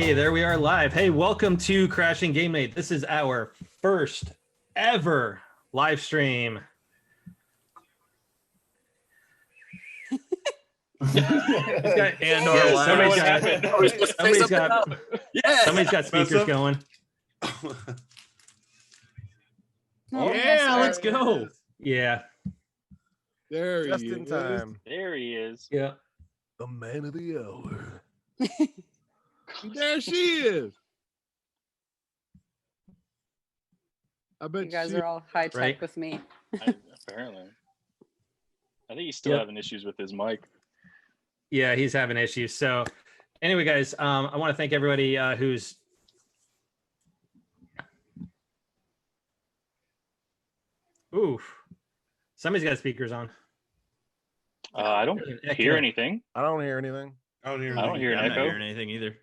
Hey, there we are live. Hey, welcome to Crashing Game Night. This is our first ever live stream. Somebody's got speakers going. Yeah, let's go. Yeah. There Just he in is. time. There he is. Yeah. The man of the hour. There she is. I bet You guys are all high tech right? with me. Apparently. I think he's still having issues with his mic. Yeah, he's having issues. So anyway, guys, I want to thank everybody who's somebody's got speakers on. I don't hear anything. I don't hear anything. I don't hear an I'm not echo. hearing anything either.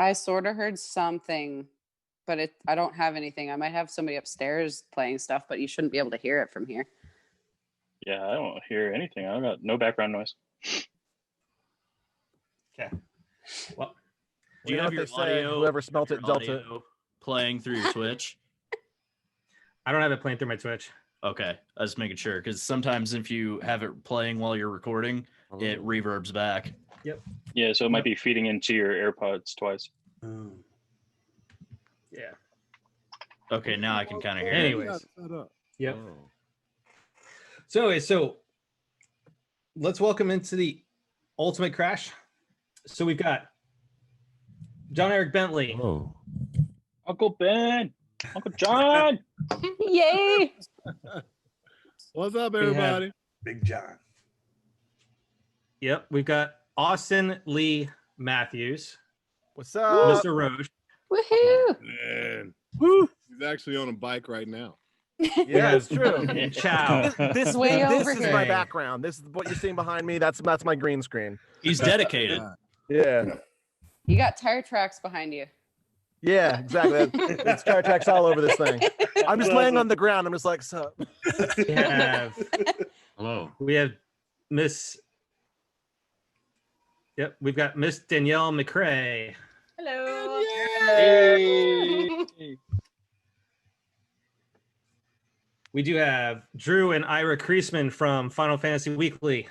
I sort of heard something, but I don't have anything. I might have somebody upstairs playing stuff, but you shouldn't be able to hear it from here. Yeah, I don't hear anything. I got no background noise. Okay. Well, Do you know have what your they say, audio? whoever smelt your it dealt it. audio playing through your Twitch? I don't have it playing through my Twitch. Okay, I was making sure because sometimes if you have it playing while you're recording, it reverbs back. Yep. Yeah, so it might be feeding into your AirPods twice. Yeah. Okay, now I can kind of hear it. Anyways. Yep. Oh. So let's welcome into the Ultimate Crash. So we've got John Eric Bentley. Oh. Uncle Ben! Uncle John! Yay! What's up, everybody? Big John. Yep. We've got Austin Lee Matthews, What's up? Mr. Roche. Woohoo! Man. Woo. He's actually on a bike right now. Yeah, it's true. Chow. This Way this over is here. my background. This is what you're seeing behind me. That's my green screen. He's dedicated. Yeah. You got tire tracks behind you. Yeah, exactly. It's Star Trek's all over this thing. I'm just laying on the ground. I'm just like, sup. We have Hello. Miss. Yep, we've got Miss Danielle McRae. Hello. Hey! We do have Drew and Ira Kreisman from Final Fantasy Weekly.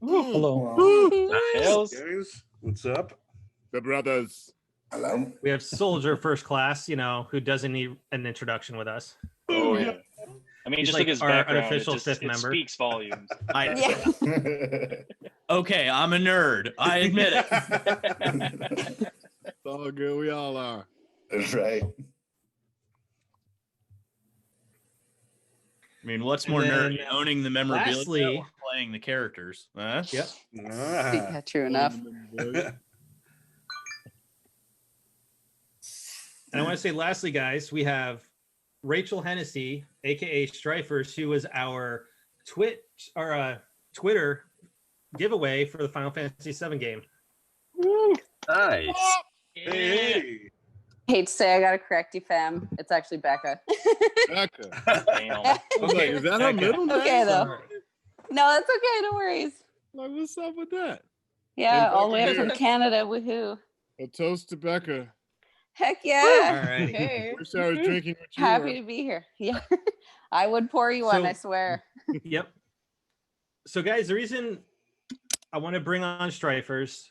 Hello. Hells. Guys, what's up? The brothers. Hello. We have Soldier First Class, who doesn't need an introduction with us. Oh, yeah. I mean, He's just like look at his our background. unofficial It fifth member. speaks volumes. Yeah. Okay, I'm a nerd. I admit it. It's all good. We all are. That's right. I mean, what's more And then, nerdy? Owning the memorabilia lastly- or playing the characters? Huh? Yep. Yeah, true enough. And I want to say, lastly, guys, we have Rachel Hennessy, aka Strifers, who was our Twitter giveaway for the Final Fantasy VII game. Nice. Hey. Hate to say I gotta correct you, fam. It's actually Becca. Becca. Damn. I was like, is that her Becca. middle name? Okay, though. No, that's okay. No worries. Like, what's up with that? Yeah, And all the way Becca up from here. Canada. Woohoo. A toast to Becca. Heck All yeah. right. Hey. Wish I was drinking with you. Happy to be here. Yeah. I would pour you one, So- I swear. Yep. So, guys, the reason I want to bring on Strifers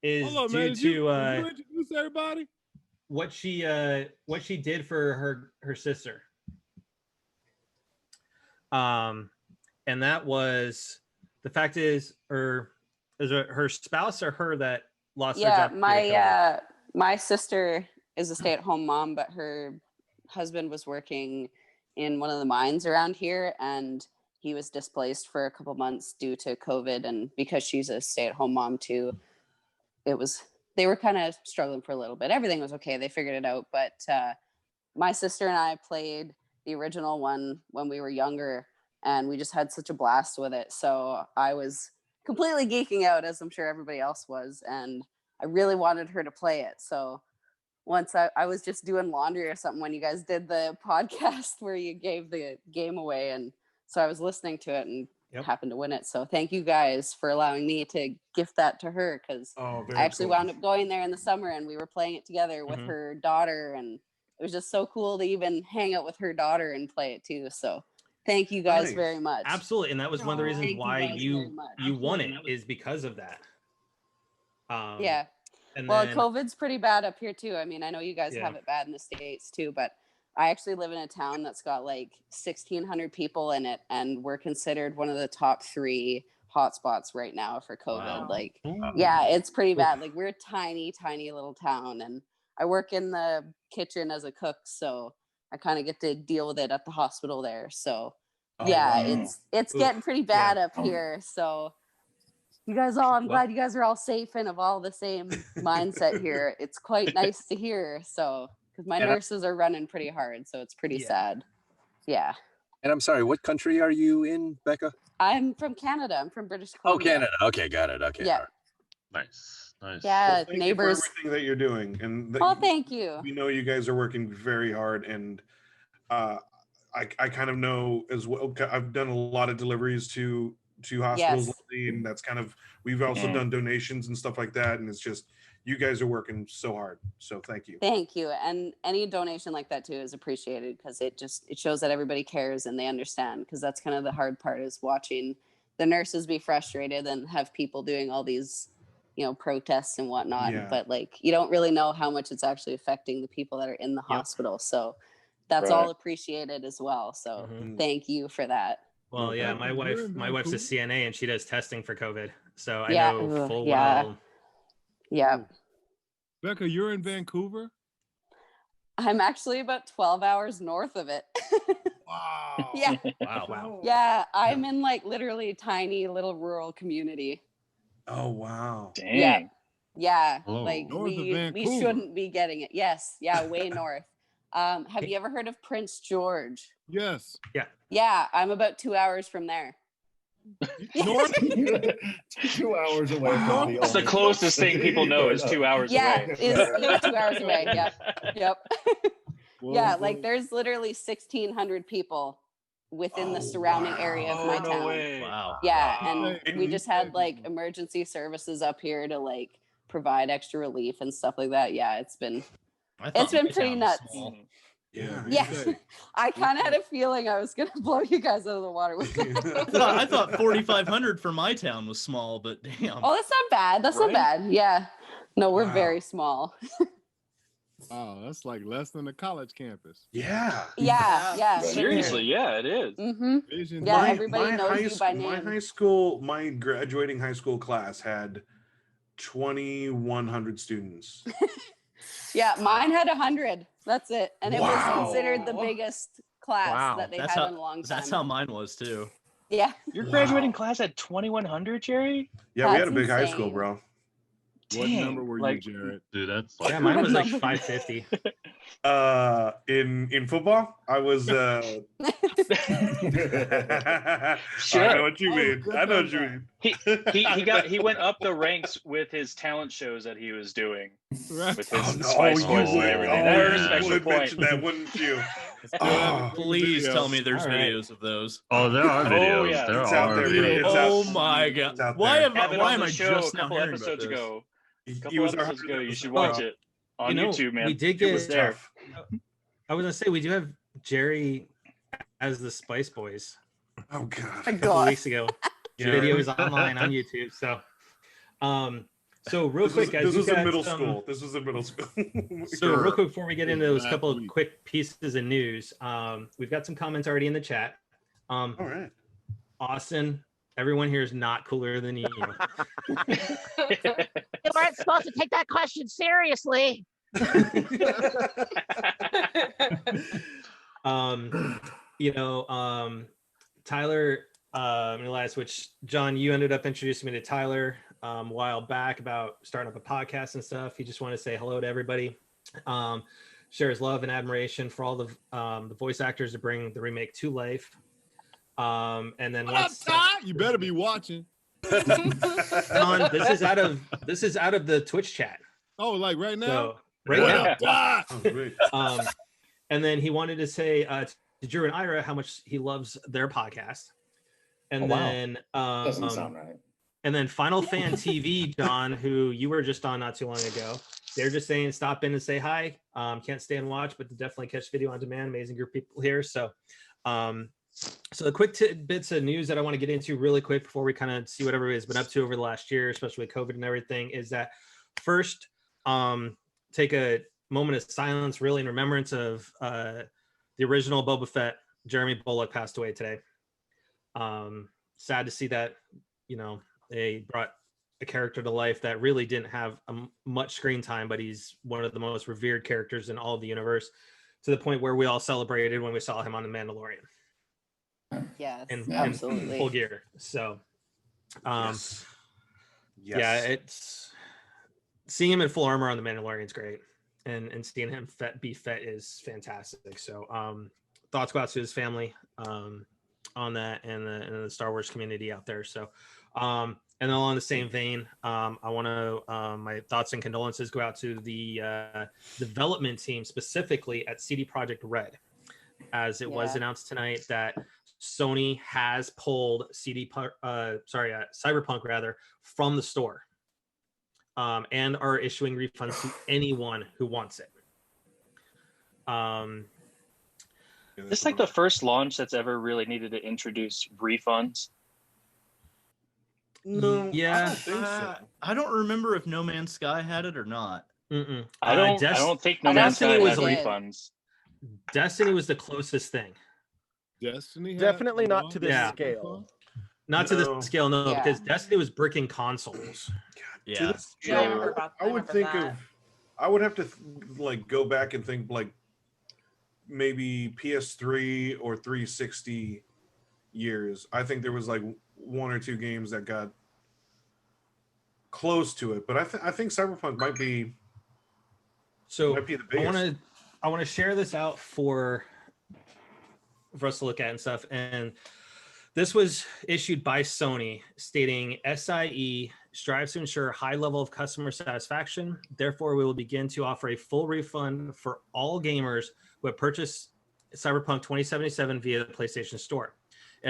is Hold on, due man. to Did you introduce everybody? what she did for her sister. And that was, the fact is it her spouse or her that lost their Yeah, job? due to COVID? my sister is a stay-at-home mom, but her husband was working in one of the mines around here, and he was displaced for a couple months due to COVID. And because she's a stay-at-home mom too, they were kind of struggling for a little bit. Everything was okay. They figured it out. But my sister and I played the original one when we were younger, and we just had such a blast with it. So I was completely geeking out, as I'm sure everybody else was. And I really wanted her to play it. So once I was just doing laundry or something when you guys did the podcast where you gave the game away. And so I was listening to it and Yep. happened to win it. So thank you guys for allowing me to gift that to her, because Oh, very I actually cool. wound up going there in the summer and we were playing it together with Mhm. her daughter, and it was just so cool to even hang out with her daughter and play it too. So thank you guys Nice. very much. Absolutely, and that was one of the reasons Thank you why guys very you much. won it, is because of that. Yeah. And Well, then, COVID's pretty bad up here too. I mean, I know you guys Yeah. have it bad in the States too, but I actually live in a town that's got like 1,600 people in it, and we're considered one of the top 3 hotspots right now for COVID. Wow. Like, yeah, it's pretty bad. Like, we're a tiny, tiny little town, and I work in the kitchen as a cook, so I kind of get to deal with it at the hospital there. So, yeah, wow. it's Oof, getting pretty bad yeah. up here. So, you guys all, I'm glad you guys are all safe and of all the same mindset here. It's quite nice to hear. So, because my nurses are running pretty hard, so it's pretty Yeah. sad. Yeah. And I'm sorry, what country are you in, Becca? I'm from Canada. I'm from British Oh, Columbia. Canada. Okay, got it. Okay. Yeah. all right. Nice. Nice. Yeah, Well, thank neighbors. you for everything that you're doing, and that Oh, thank you. we know you guys are working very hard, and I kind of know as well. I've done a lot of deliveries to hospitals Yes. lately, and that's kind of, we've also Mhm. done donations and stuff like that, and it's just, you guys are working so hard, so thank you. Thank you. And any donation like that too is appreciated, because it shows that everybody cares and they understand, because that's kind of the hard part, is watching the nurses be frustrated and have people doing all these, protests and whatnot. Yeah. But like, you don't really know how much it's actually affecting the people that are in the hospital. So that's all Right. appreciated as well. So Mhm. thank you for that. Well, yeah, Becca, my you're in wife's a Vancouver? CNA, and she does testing for COVID, so I Yeah, know ugh, full yeah. well. Yeah. Becca, you're in Vancouver? I'm actually about 12 hours north of it. Wow. Yeah. Wow. Yeah. I'm in like literally tiny little rural community. Oh wow. Dang. Yeah. Oh. Like North of we Vancouver. shouldn't be getting it. Yes. Yeah. Way north. Have you ever heard of Prince George? Yes. Yeah. I'm about 2 hours from there. North? 2 hours away from It's the closest thing people know is 2 hours Yeah. away. Is 2 hours away. Yep. Yep. Well, Yeah. well, Like there's literally 1,600 people within the surrounding area of my town. Wow. Yeah, Wow. and we just had like emergency services up here to like provide extra relief and stuff like that. Yeah, it's been I thought been my pretty town was nuts. small. Yeah. Yeah. say. I kind of had a feeling I was gonna blow you guys out of the water with that. I thought 4,500 for my town was small, but damn. Oh, that's not bad. That's not Right? bad. Yeah. No, we're Wow. very small. Wow, that's like less than a college campus. Yeah. Yeah, yeah. Seriously, yeah, it is. Mm-hmm. Vision Yeah, Day. everybody knows you by My name. high school, my graduating high school class had 2,100 students. Yeah, mine had 100. That's it, and it was Wow. considered the biggest class Wow. that they That's had how- in a long time. That's how mine was too. Yeah. Your Wow. graduating class had 2,100, Jerry? Yeah, we had a That's big high school, insane. bro. What Dang, number were like- you, Jared? Dude, that's like Yeah, mine was like 550. In football, I was Sure. I know what you Oh, mean. good I know what you number. mean. He went up the ranks with his talent shows that he was doing Right. with his Oh, no, Spice you Boys and would. everything. Oh, That yeah. earns an you extra would point. mention that, wouldn't you? Still Oh, haven't seen the Please tell videos. me there's All right. videos of those. oh, there are Oh, videos. yeah. There It's are out there, bro. videos. It's Oh out- my it's god! out Why there. am Have it why on am the I show just a now couple hearing about episodes this? ago. A He couple was episodes 100 ago. You should episodes. watch it on You know, YouTube, man. we did It was get. there. tough. I was gonna say we do have Jerry as the Spice Boys Oh My god. a couple God. weeks ago. The Yeah. video is online on YouTube. So real This quick, was, guys, this we was in got middle some- school. This was in middle school. So real quick before we get into those Last couple of week. quick pieces of news, we've got some comments already in the chat. All right. Austin, everyone here is not cooler than you. You weren't supposed to take that question seriously. Tyler Elias, which John, you ended up introducing me to Tyler a while back about starting up a podcast and stuff. He just wanted to say hello to everybody. Share his love and admiration for all the voice actors to bring the remake to life. And then What up, once Ty? You better be watching. John, this is out of the Twitch chat. Oh, like right now? So right What now. up, Ty? Oh, great. And then he wanted to say to Drew and Ira how much he loves their podcast. And Oh, wow. then Doesn't sound right. And then Final Fan TV, John, who you were just on not too long ago, they're just saying stop in and say hi. Can't stay and watch, but definitely catch video on demand. Amazing group of people here. So the quick tidbits of news that I want to get into really quick before we kind of see what everybody's been up to over the last year, especially with COVID and everything, is that first, take a moment of silence really in remembrance of the original Boba Fett. Jeremy Bullock passed away today. Sad to see that, they brought a character to life that really didn't have much screen time, but he's one of the most revered characters in all of the universe, to the point where we all celebrated when we saw him on The Mandalorian. Yes, in absolutely. full gear. So, Yes. yeah, it's seeing him in full armor on The Mandalorian is great, and seeing him be Fett is fantastic. So, thoughts go out to his family on that, and the Star Wars community out there. So, and along the same vein, I want to my thoughts and condolences go out to the development team, specifically at CD Projekt Red, as it was announced tonight that Sony has pulled Cyberpunk rather from the store, and are issuing refunds to anyone who wants it. This is like the first launch that's ever really needed to introduce refunds. No, I don't think so. I don't remember if No Man's Sky had it or not. I don't think No Man's Sky has refunds. Destiny was the closest thing. Destiny Definitely not to this scale. Not to this scale, no, because Destiny was bricking consoles. Yeah. I would think of. I would have to go back and think maybe PS3 or 360 years. I think there was one or two games that got close to it, but I think Cyberpunk might be. So might be the biggest. I want to share this out for us to look at and stuff. And this was issued by Sony, stating SIE strives to ensure a high level of customer satisfaction. Therefore, we will begin to offer a full refund for all gamers who have purchased Cyberpunk 2077 via the PlayStation Store.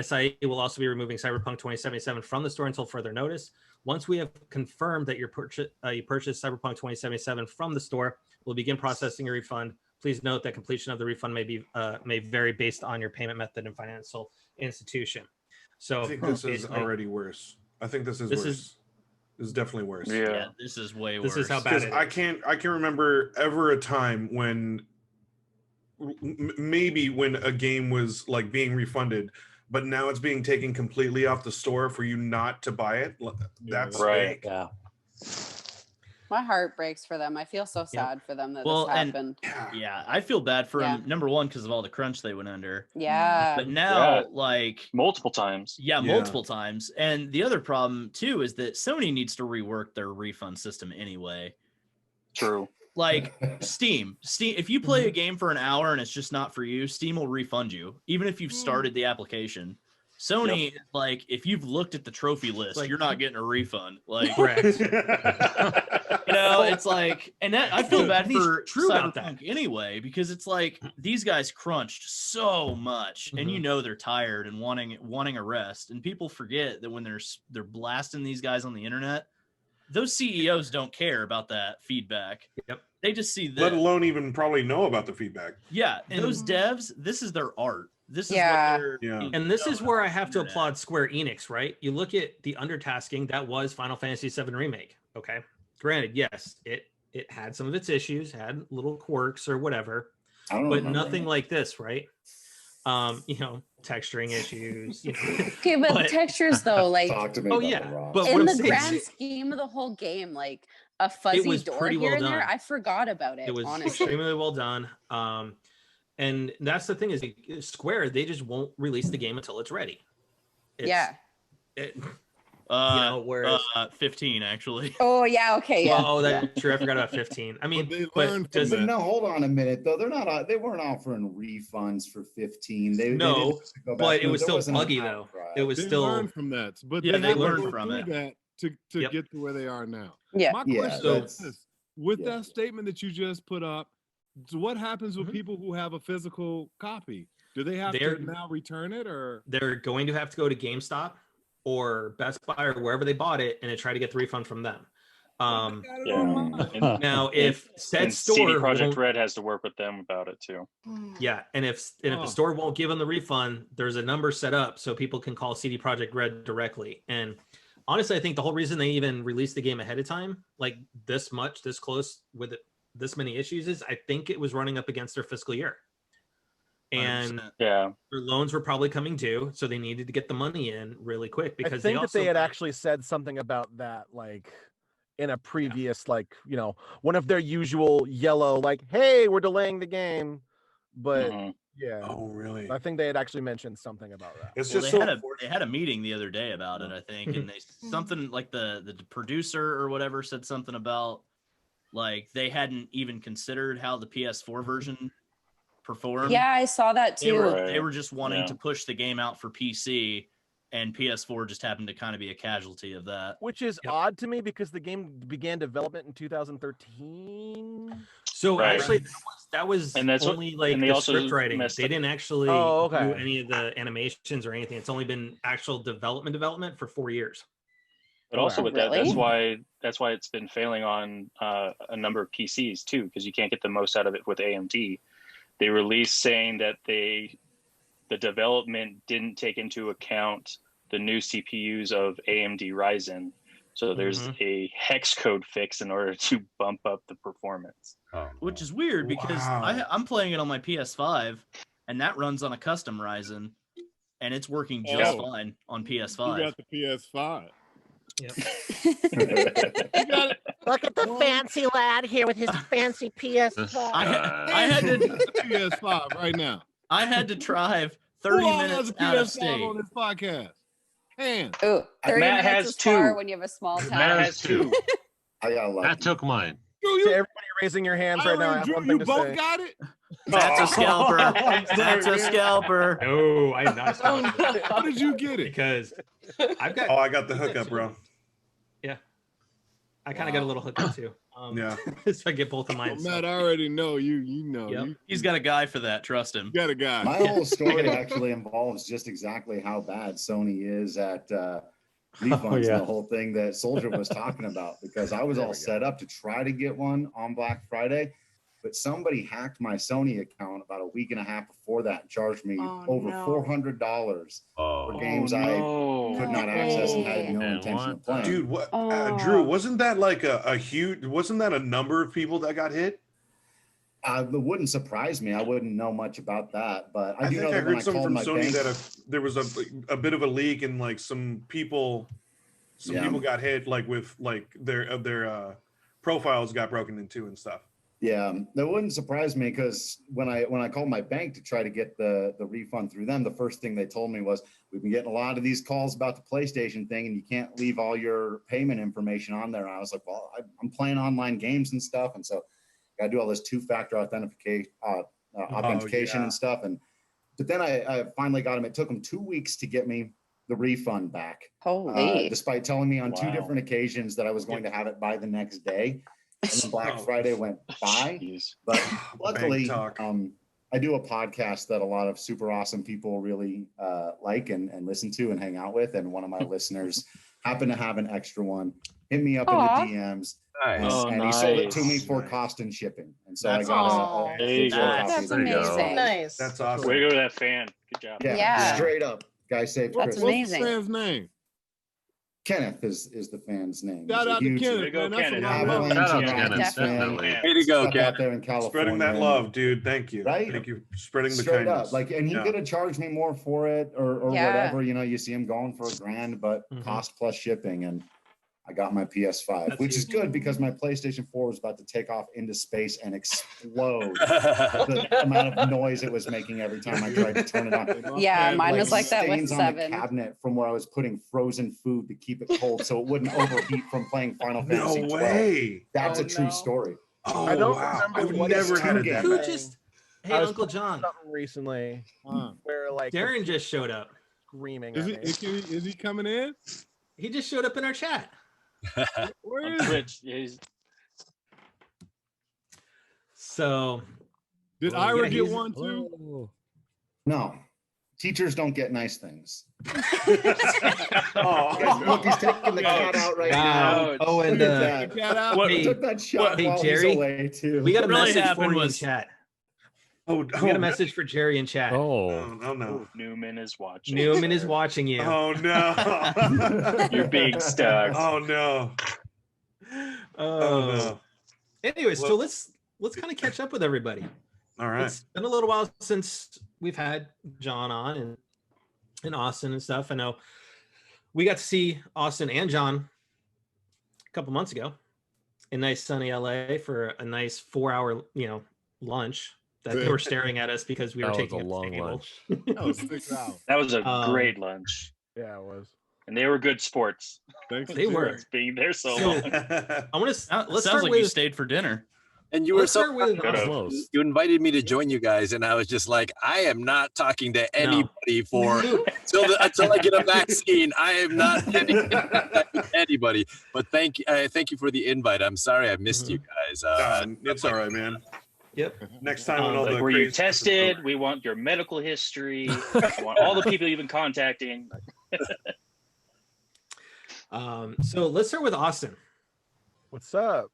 SIE will also be removing Cyberpunk 2077 from the store until further notice. Once we have confirmed that you purchased Cyberpunk 2077 from the store, we'll begin processing your refund. Please note that completion of the refund may vary based on your payment method and financial institution. So I think this is already worse. I think this is worse. This is definitely worse. Yeah, this is way worse. This is how bad it is. I can't remember ever a time when maybe when a game was being refunded, but now it's being taken completely off the store for you not to buy it. That's right. Yeah. My heart breaks for them. I feel so sad for them that this happened. Yeah, I feel bad for them. Number one, because of all the crunch they went under. Yeah. But now, multiple times. Yeah, multiple times. And the other problem too is that Sony needs to rework their refund system anyway. True. Steam. If you play a game for an hour and it's just not for you, Steam will refund you, even if you've started the application. Sony, if you've looked at the trophy list, you're not getting a refund. Correct. It's and that I feel bad for true about Cyberpunk anyway, because it's these guys crunched so much, and they're tired and wanting a rest, and people forget that when they're blasting these guys on the internet, those CEOs don't care about that feedback. Yep. They just see that. Let alone even probably know about the feedback. Yeah, and those devs, this is their art. This is what they're and this is where I have to applaud Square Enix, right? You look at the undertasking that was Final Fantasy VII Remake. Okay, granted, yes, it had some of its issues, had little quirks or whatever, but nothing like this, right? Texturing issues. Okay, but textures though, Talk to me about the raw. But in the grand scheme of the whole game, a fuzzy door here and there, I forgot about it. It was honestly extremely well done. And that's the thing is Square, they just won't release the game until it's ready. Whereas 15 actually. Oh yeah, okay, yeah. Oh, that's true. I forgot about 15. I mean, but no, hold on a minute though. They weren't offering refunds for 15. But it was still buggy though. It was still learned from that. But they learned from it that to get to where they are now. Yeah. My question is this: with that statement that you just put up, so what happens with people who have a physical copy? Do they have They're- to now return it, or They're going to have to go to GameStop or Best Buy or wherever they bought it and try to get the refund from them. Yeah. Now, if said And CD store Projekt won't- Red has to work with them about it too. yeah, and if the store won't give them the refund, there's a number set up so people can call CD Projekt Red directly. And honestly, I think the whole reason they even released the game ahead of time, like this close with it, this many issues, is I think it was running up against their fiscal year. And 100%. Yeah, their loans were probably coming due, so they needed to get the money in really quick I because think they that also they had actually said something about that, like in a previous, like, you know, one of their usual yellow, like, hey, we're delaying the game. But Mhm. yeah, Oh, really? I think they had actually mentioned something about that. It's Well, just they so had a meeting the other day about it, I think, and they something like the producer or whatever said something about like they hadn't even considered how the PS4 version performed. Yeah, I saw that They too. were just wanting Yeah. to push the game out for PC, and PS4 just happened to kind of be a casualty of that. Which is Yep. odd to me because the game began development in 2013. So Right. actually, that was And that's what- only like and they the also script writing. messed They up- didn't actually Oh, okay. do any of the animations or anything. It's only been actual development for 4 years. But also Oh, with that, really? that's why it's been failing on a number of PCs too, because you can't get the most out of it with AMD. They released saying that the development didn't take into account the new CPUs of AMD Ryzen. So there's a hex code fix in order to bump up the performance. Oh, Which is weird because Wow. I'm playing it on my PS5, and that runs on a custom Ryzen, and it's working just Oh. fine on you PS5. got the PS5? Yep. You got it. Look at the fancy lad here with his fancy PS5. I had to PS5 right now. I had to drive 30 Who all minutes has a out of PS5 state. on this podcast? Hands. Ooh, 30 Matt minutes has is far two. when you have a small town. Matt has two. I got lucky. That took mine. Drew, To you, everybody raising your hands right now, I have Drew, one you thing to both say. got it? That's a scalper. I'm sorry, That's a man. scalper. No, I am not a scalper How did you get it? because I've got Oh, I got the hookup, bro. I kind of got a little hookup too. Yeah. So I get both of Well, mine. Matt, I already know you. You know, Yep. He's got a guy for that. Trust him. you got a guy. My whole story actually involves just exactly how bad Sony is at refunds and the whole thing that Soldier was talking about, because I was There all we go. set up to try to get one on Black Friday, but somebody hacked my Sony account about a week and a half before that and charged me Oh, over no. $400 Oh, for games I could not access and had no Man, intention of what? playing. Dude, what Oh. Drew, wasn't that like a huge, wasn't that a number of people that got hit? It wouldn't surprise me. I wouldn't know much about that, but I do think know I that when heard I something called from my Sony bank, that there was a bit of a leak and like some people Yeah. got hit like with like their profiles got broken into and stuff. yeah, that wouldn't surprise me, because when I called my bank to try to get the refund through them, the first thing they told me was, we've been getting a lot of these calls about the PlayStation thing, and you can't leave all your payment information on there. And I was like, well, I'm playing online games and stuff, and so got to do all this two-factor authentication yeah. and stuff. But then I finally got them. It took them 2 weeks to get me the refund back, Holy. despite telling me on two Wow. different occasions that I was going to have it by the next day. And then Black Friday went by. Jeez. But luckily, talk. I do a podcast that a lot of super awesome people really like and listen to and hang out with. And one of my listeners happened to have an extra one, hit me up Aw. in the DMs, nice. Oh, and he sold it to me nice. for Nice. cost and shipping. And so That's I got awesome. a There you physical go. copy That's of the There you go. amazing. Nice. That's awesome. Way to go to that fan. Good job. Yeah. Straight up. Guy saved That's Christmas. What's amazing. the fan's name? Kenneth is the fan's name. Shout He's a out to huge Kenneth, Way to go, man. That's Kenneth. what I love. Avalanche Shout out and to Rockies Kenneth, fan. definitely. Way to go, Stuck Ken. out there in California. Spreading that love, dude. Thank you. Right? Thank you for spreading the Straight kindness. up, like, and he Yeah. could have charged me more for it or Yeah. whatever. You know, you see him going for $1,000, but Mhm. cost plus shipping, and I got my PS5, That's which is huge. good because my PlayStation 4 was about to take off into space and explode. The amount of noise it was making every time I tried to turn it on. Yeah, mine was like that with stains on the 7. cabinet from where I was putting frozen food to keep it cold so it wouldn't overheat from playing Final No Fantasy 12. way. That's Oh, a true no. story. Oh, I don't wow. remember I've what never it's had two it that games. Who bad. just? Hey, I was Uncle playing John. something recently Huh. where like the Darren just showed up. screaming Is at he, me. is he coming in? He just showed up in our chat. Where On is he? Twitch. Yeah, he's- So Did Well, Ira yeah, get he's- one too? No, teachers don't get nice things. Oh. Look, he's taking the cat out right Wow. now. Oh, and Look at that. Cat out. What- Hey, Took that shot hey, while Jerry, he's away too. we got a What really message for happened you in was- chat. Oh, We got a message for Jerry in chat. Oh, Oh no. Newman is watching. Newman is watching you. Oh no. You're being stuck. Oh no. Oh no. Anyways, so Well- let's kind of catch up with everybody. All right. It's been a little while since we've had John on and Austin and stuff. I know we got to see Austin and John a couple months ago in nice sunny LA for a nice 4-hour, lunch that they were staring at us because we were That was taking a up the long table. lunch. That was 6 hours. That was a Um, great lunch, Yeah, it was. and they were good sports. Thanks They to were. Jerry. Being there so So- long. I want to Let's let's sounds start like with you stayed for dinner. and you were let's so start with Could've. Close. you invited me to join you guys, and I was just like, I am not talking to anybody for until I get a vaccine. I am not getting in contact with anybody. But thank you for the invite. I'm sorry I missed you guys. It's all right, man. Yep. Next time when all Like, the were you crazy stuff is tested? over. We want your medical history. We want all the people you've been contacting. So let's start with Austin. What's up?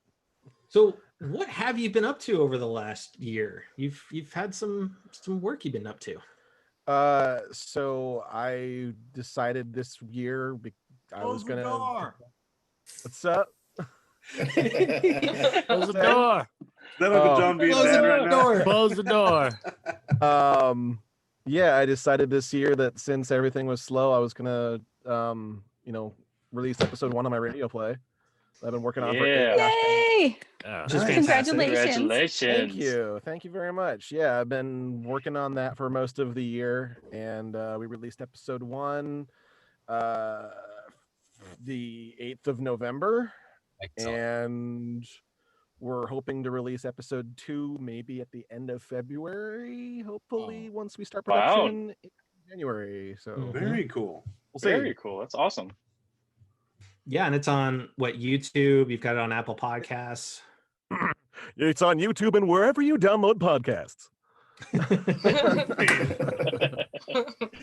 So what have you been up to over the last year? You've had some work you've been up to. So I decided this year I was Close the gonna. door. What's up? Close the door. Is that Uncle Oh. John being Close dad the right now? door. Close the door. Yeah, I decided this year that since everything was slow, I was gonna release episode 1 on my radio play. I've been working on for Yeah. Yay! Yeah. Which is Nice. fantastic. Congratulations. Thank you very much. Yeah, I've been working on that for most of the year, and we released episode 1 the 8th of November, Excellent. and we're hoping to release episode 2 maybe at the end of February, hopefully once we start Wow. production in January. So Very cool. we'll see. Very cool. That's awesome. Yeah, and it's on YouTube. You've got it on Apple Podcasts. It's on YouTube and wherever you download podcasts.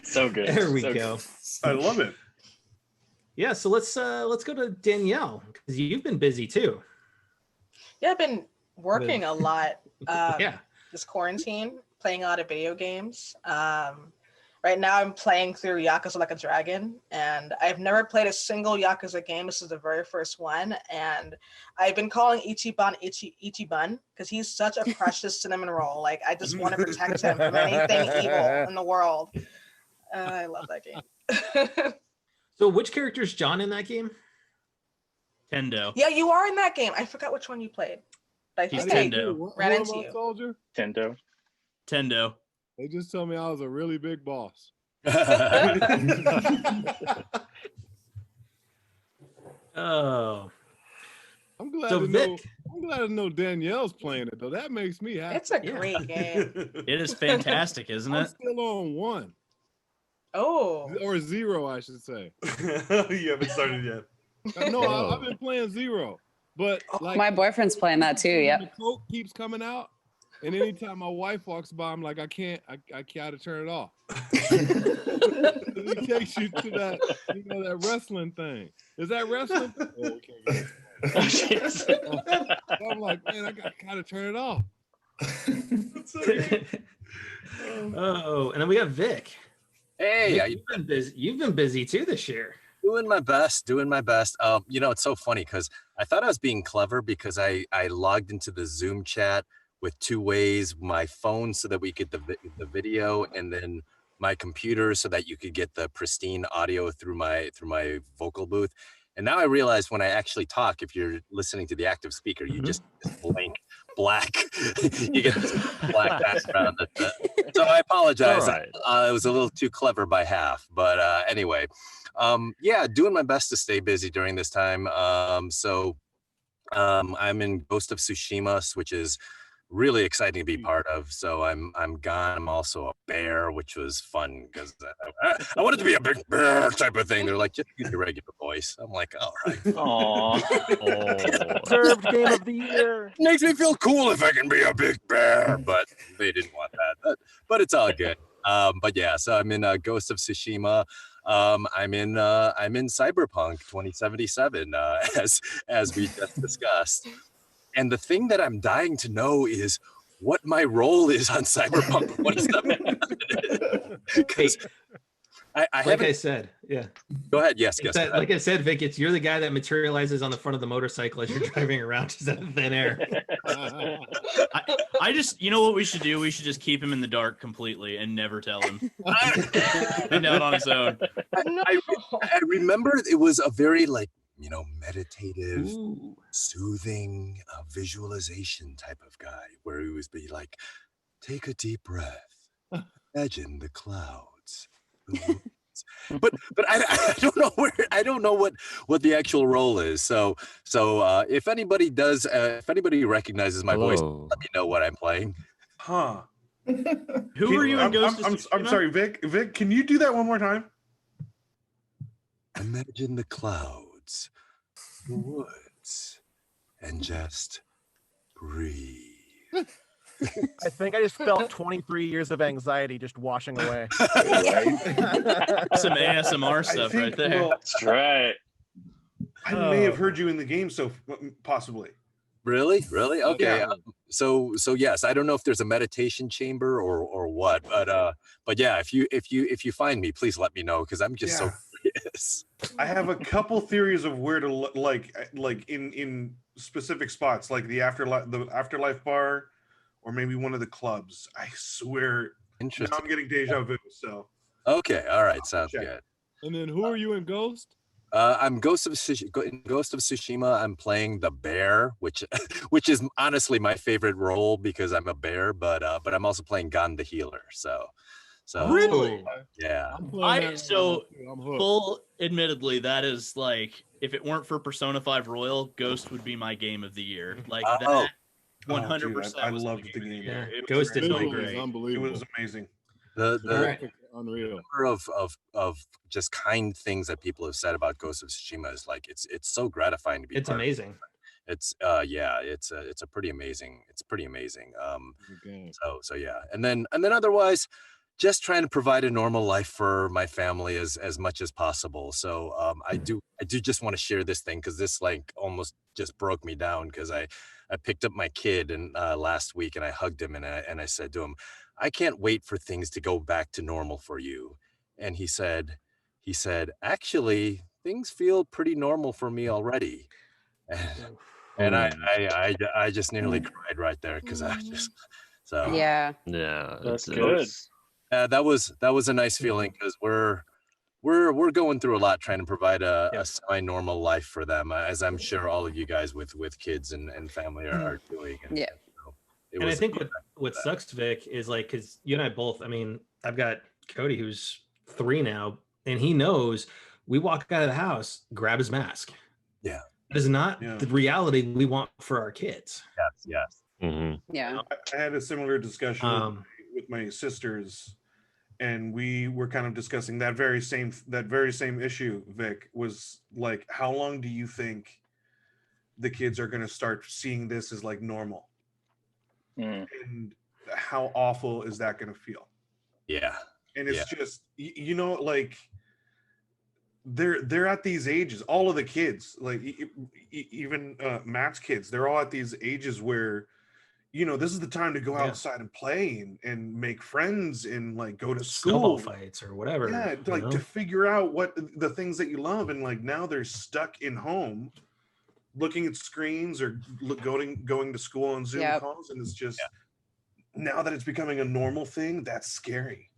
So good. There we So go. good. I love it. Yeah, so let's go to Danielle because you've been busy too. Yeah, I've been working a lot Yeah. this quarantine, playing a lot of video games. Right now I'm playing through Yakuza Like a Dragon, and I've never played a single Yakuza game. This is the very first one, and I've been calling Ichiban Ichiban because he's such a precious cinnamon roll. Like, I just want to protect him from anything evil in the world. I love that game. So which character is John in that game? Tendo. Yeah, you are in that game. I forgot which one you played. But I He's think I Tendo. ran Who into am I, you. Soldier? Tendo. Tendo. They just told me I was a really big boss. Oh, I'm glad so to know. Vic. I'm glad to know Danielle's playing it though. That makes me happy. It's a Yeah. great game. It is fantastic, isn't I'm it? still on 1 Oh, or 0, I should say. You haven't started yet. No, I've been playing 0, but like My boyfriend's playing that too. the Yep. Coke keeps coming out, and anytime my wife walks by, I'm like, I gotta turn it off. It takes you to that, that wrestling thing. Is that wrestling? Oh, we can't get it. So I'm like, man, I gotta turn it off. Oh, and then we got Vic. Hey, Vic, you've been busy. You've been busy too this year. doing my best. It's so funny because I thought I was being clever because I logged into the Zoom chat with 2 ways, my phone so that we get the video, and then my computer so that you could get the pristine audio through my vocal booth. And now I realize when I actually talk, if you're listening to the active speaker, you just blank black. You get this black background. So I apologize. All right. It was a little too clever by half. But anyway, doing my best to stay busy during this time. I'm in Ghost of Tsushima, which is really exciting to be part of. So I'm gone. I'm also a bear, which was fun because I wanted to be a big bear type of thing. They're like, just use your regular voice. I'm like, all right. Aww. Deserved game of the year. Makes me feel cool if I can be a big bear, but they didn't want that. But it's all good. But yeah, so I'm in Ghost of Tsushima. I'm in Cyberpunk 2077, as we just discussed. And the thing that I'm dying to know is what my role is on Cyberpunk 2077. Because I like haven't. I said, yeah. Go ahead. Yes, It's that, like I said, Vic, you're the guy that materializes on the front of the motorcycle as you're driving around just out of thin air. I just, you know what we should do? We should just keep him in the dark completely and never tell him. And out on his own. I remember it was a very meditative, soothing visualization type of guy where he was be like, take a deep breath, imagine the clouds. But I don't know what the actual role is. So if anybody recognizes my voice, let me know what I'm playing. Huh? Who are you in Ghost of Tsushima? I'm sorry, Vic. Vic, can you do that one more time? Imagine the clouds, the woods, and just breathe. I think I just felt 23 years of anxiety just washing away. Some ASMR stuff right there. That's right. I may have heard you in the game, so possibly. Really? Okay. Yeah. So yes, I don't know if there's a meditation chamber or what, but yeah, if you find me, please let me know because I'm just so curious. I have a couple theories of where to like in specific spots, like the afterlife bar, or maybe one of the clubs. I swear. Interesting. Now I'm getting deja vu. So. Okay. All right. Sounds good. And then who are you in Ghost? I'm Ghost of Tsushima. I'm playing the bear, which is honestly my favorite role because I'm a bear, but I'm also playing Gon the healer. So really, yeah. Full admittedly, that is like if it weren't for Persona 5 Royal, Ghost would be my game of the year. Like that. 100%. I loved the game. Yeah. Ghost is Visually great. unbelievable. It was amazing. The unreal of just kind things that people have said about Ghost of Tsushima is like it's so gratifying to be. It's amazing. It's it's pretty amazing. So yeah, and then otherwise, just trying to provide a normal life for my family as much as possible. So I do just want to share this thing because this like almost just broke me down because I picked up my kid and last week and I hugged him and I said to him, I can't wait for things to go back to normal for you. And he said, actually, things feel pretty normal for me already. And I just nearly cried right there because I just yeah, that's good. That was a nice feeling because we're going through a lot trying to provide a semi-normal life for them, as I'm sure all of you guys with kids and family are doing. And, and I think what sucks, Vic, is like because you and I both. I mean, I've got Cody who's 3 now, and he knows we walk out of the house, grab his mask. Yeah, that is not the reality we want for our kids. Yes. Mm-hmm. Yeah. I had a similar discussion with my sisters. And we were kind of discussing that very same issue. Vic, was like, how long do you think the kids are going to start seeing this as like normal? And how awful is that going to feel? Yeah. And it's just like they're at these ages. All of the kids, like even Matt's kids, they're all at these ages where. This is the time to go outside and play and make friends and like go to school. Snowball fights or whatever. Yeah, like to figure out what the things that you love. And like now they're stuck in home looking at screens or going to school on Zoom calls. And it's just now that it's becoming a normal thing, that's scary.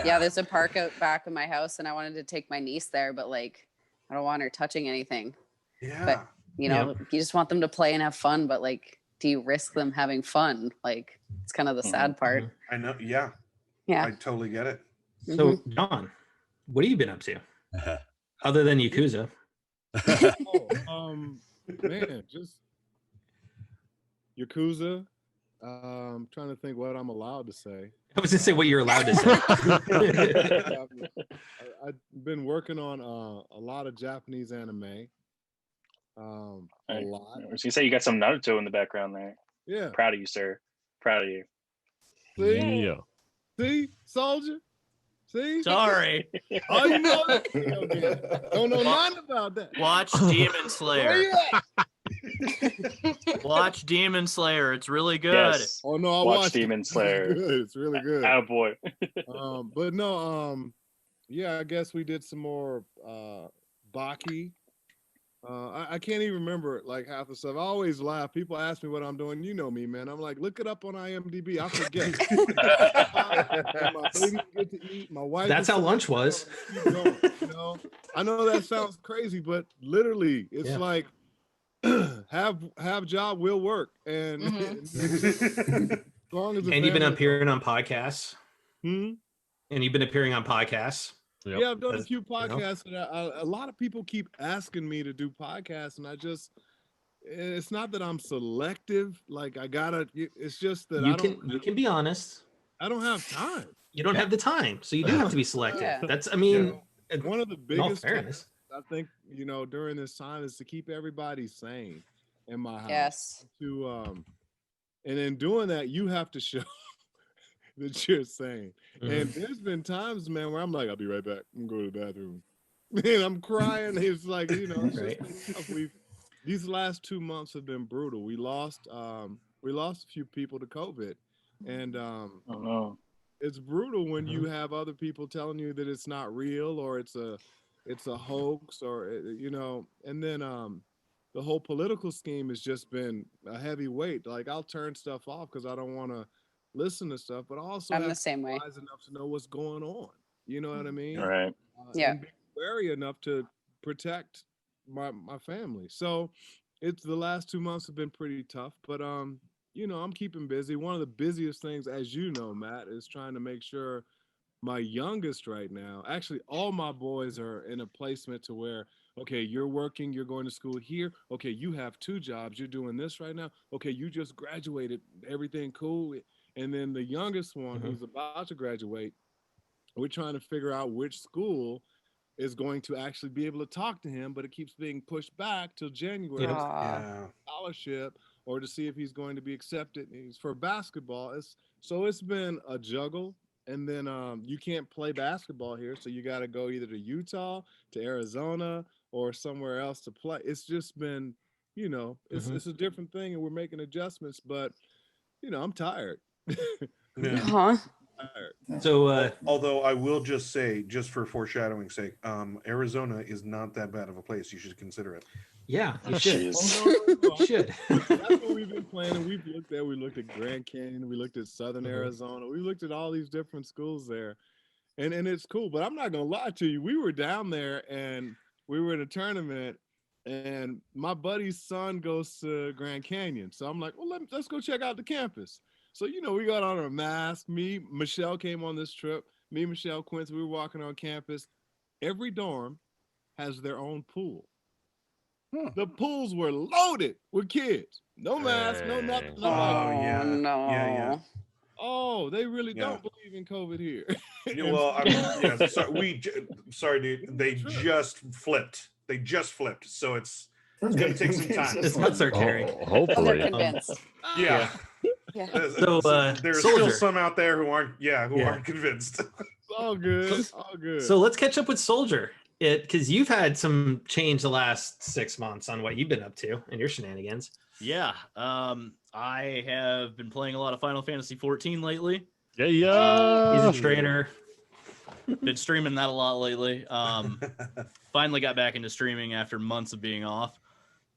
Yeah, there's a park out back of my house and I wanted to take my niece there, but like I don't want her touching anything. Yeah. But you just want them to play and have fun, but like do you risk them having fun? Like it's kind of the sad part. I know. Yeah. I totally get it. So John, what have you been up to other than Yakuza? Man, just Yakuza. I'm trying to think what I'm allowed to say. I was gonna say what you're allowed to say. I've been working on a lot of Japanese anime. A lot. I was gonna say you got some Naruto in the background there. Yeah. Proud of you, sir. Proud of you. See? See, soldier. See. Sorry. Oh, you know. Don't know nothing about that. Watch Demon Slayer. Where you at? Watch Demon Slayer. It's really good. Yes. Oh no, I Watch watched it. Demon Slayer. It's good. It's really good. Oh boy. But no, yeah, I guess we did some more Baki. I can't even remember like half the stuff. I always laugh. People ask me what I'm doing. You know me, man. I'm like, look it up on IMDb. I forget. My baby get to eat. My wife. That's how lunch was. Keep going, you know? I know that sounds crazy, but literally, it's like have job will work, and as long as and you've been appearing on podcasts. Hmm? And you've been appearing on podcasts. Yep. Yeah, I've done a few podcasts. You know? And a lot of people keep asking me to do podcasts, and it's not that I'm selective. Like it's just that you can be honest. I don't have time. You don't have the time, so you do have to be selective. Yeah. That's, I mean, one of the biggest fairness. I think, during this time is to keep everybody sane in my house. Yes. And in doing that, you have to show that you're sane. And there's been times, man, where I'm like, I'll be right back. I'm going to the bathroom. And I'm crying. It's like, it's right. just been tough. These last 2 months have been brutal. We lost a few people to COVID. And Oh no. it's brutal when you have other people telling you that it's not real or it's a hoax or and then the whole political scheme has just been a heavy weight. Like I'll turn stuff off because I don't want to listen to stuff, but also I'm the same way. wise enough to know what's going on. You know what I mean? Right. Yeah. And be wary enough to protect my family. So it's the last 2 months have been pretty tough, but I'm keeping busy. One of the busiest things, as you know, Matt, is trying to make sure my youngest right now, actually all my boys are in a placement to where, okay, you're working, you're going to school here. Okay, you have 2 jobs. You're doing this right now. Okay, you just graduated. Everything cool. And then the youngest one who's about to graduate, we're trying to figure out which school is going to actually be able to talk to him, but it keeps being pushed back till January. Scholarship, or to see if he's going to be accepted. He's for basketball. It's been a juggle. And then you can't play basketball here, so you got to go either to Utah, to Arizona, or somewhere else to play. It's just been, it's a different thing, and we're making adjustments. But I'm tired. So, although I will just say, just for foreshadowing's sake, Arizona is not that bad of a place. You should consider it. Yeah, you should. You should. That's what we've been planning. We looked at Grand Canyon. We looked at Southern Arizona. We looked at all these different schools there, and it's cool. But I'm not gonna lie to you. We were down there and we were in a tournament, and my buddy's son goes to Grand Canyon. So I'm like, well, let's go check out the campus. So we got on our mask. Michelle came on this trip. Me, Michelle, Quincy. We were walking on campus. Every dorm has their own pool. The pools were loaded with kids. No mask, no nothing. Oh, yeah. No. Yeah. Oh, they really don't believe in COVID here. Sorry, dude. They just flipped. So it's going to take some time. It's not so caring. Hopefully. They're convinced. Yeah. So there's Soldier. still some out there who aren't convinced. All good. All good. So let's catch up with Soldier. Because you've had some change the last 6 months on what you've been up to and your shenanigans. Yeah. I have been playing a lot of Final Fantasy 14 lately. Yeah. He's a trader. Been streaming that a lot lately. Finally got back into streaming after months of being off.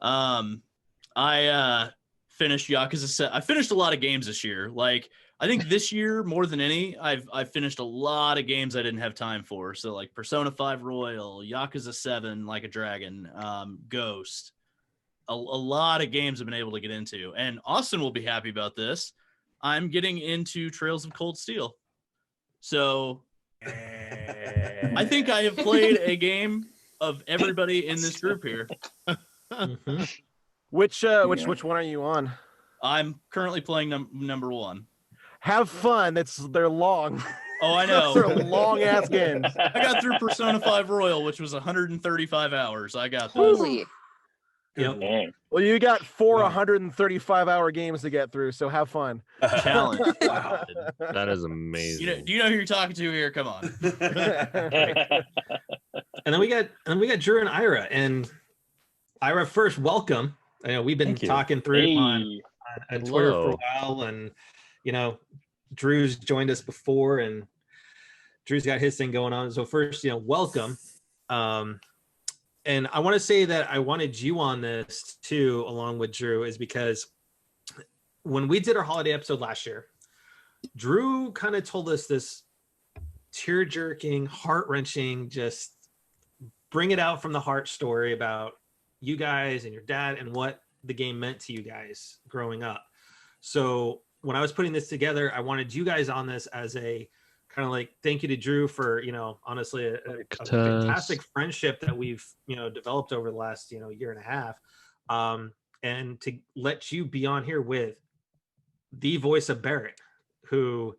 I finished Yakuza. I finished a lot of games this year. Like, I think this year more than any, I've finished a lot of games I didn't have time for. So like Persona 5 Royal, Yakuza 7 Like a Dragon, Ghost. A lot of games I've been able to get into. And Austin will be happy about this. I'm getting into Trails of Cold Steel. So I think I have played a game of everybody in this group here. Which one are you on? I'm currently playing number 1. Have fun. They're long. Oh, I know. They're long ass games. I got through Persona 5 Royal, which was 135 hours. I got this. Holy. Yep. Dang. Well, you got four Wow. 135-hour games to get through, so have fun. Challenge. Wow. That is amazing. Do you know who you're talking to here? Come on. And then we got Drew and Ira. And Ira, first, welcome. I know we've been Thank you. talking through Hey. on Twitter for a Hello. while, and Drew's joined us before, and Drew's got his thing going on. So first, welcome. And I want to say that I wanted you on this too, along with Drew, is because when we did our holiday episode last year, Drew kind of told us this tear-jerking, heart-wrenching, just bring it out from the heart story about you guys and your dad and what the game meant to you guys growing up. So when I was putting this together, I wanted you guys on this as a kind of like thank you to Drew for, honestly, a fantastic friendship that we've, developed over the last, year and a half. And to let you be on here with the voice of Barret, who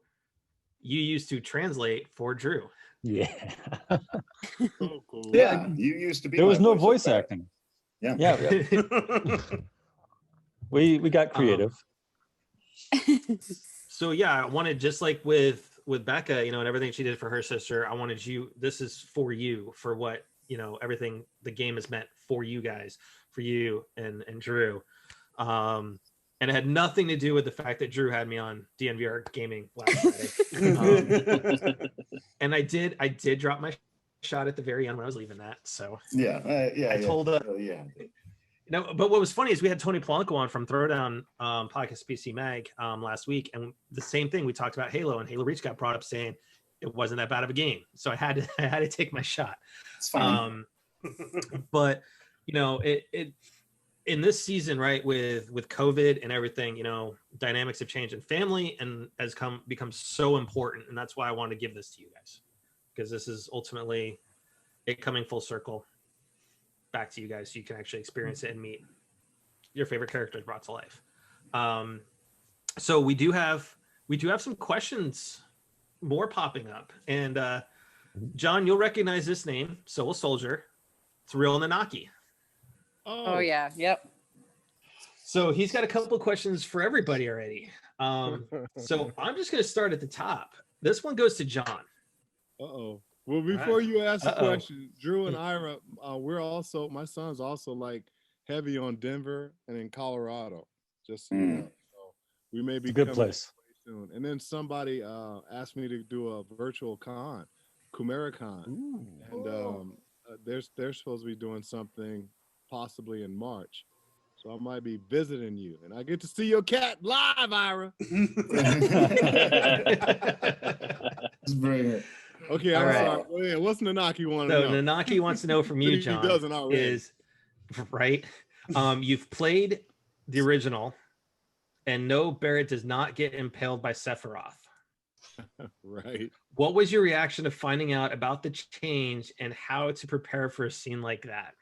you used to translate for Drew. Yeah. So cool. Yeah, you used to be. There was my no of voice Barret. acting. Yeah. Yeah. We got creative. So yeah, I wanted, just like with Becca, and everything she did for her sister, I wanted you, this is for you, for what, everything the game has meant for you guys, for you and Drew. And it had nothing to do with the fact that Drew had me on DNVR Gaming last Friday. And I did drop my shot at the very end when I was leaving that. So I told yeah. But what was funny is we had Tony Polanco on from Throwdown Podcast PC Mag last week, and the same thing, we talked about Halo, and Halo Reach got brought up saying it wasn't that bad of a game, so I had to take my shot. It's fine. But it in this season, right, with COVID and everything, dynamics have changed, and family and has become so important, and that's why I wanted to give this to you guys, because this is ultimately it coming full circle back to you guys, so you can actually experience it and meet your favorite characters brought to life. So we do have some questions more popping up, and John, you'll recognize this name, Soul Soldier. It's Real Nanaki. Oh yeah, yep. So he's got a couple questions for everybody already. So I'm just going to start at the top. This one goes to John. Uh-oh. Well, before you ask the question, Drew and Ira, my son's also like heavy on Denver and in Colorado. Just so you know. So we may be It's a good coming place. soon. And then somebody asked me to do a virtual con, Kumaricon. And they're supposed to be doing something possibly in March. So I might be visiting you, and I get to see your cat live, Ira. It's brilliant. Okay, All I'm right. sorry. Go ahead. What's Nanaki want to So know? Nanaki wants to know from you, He John, doesn't already. is right. You've played the original, and no, Barret does not get impaled by Sephiroth. Right. What was your reaction to finding out about the change and how to prepare for a scene like that?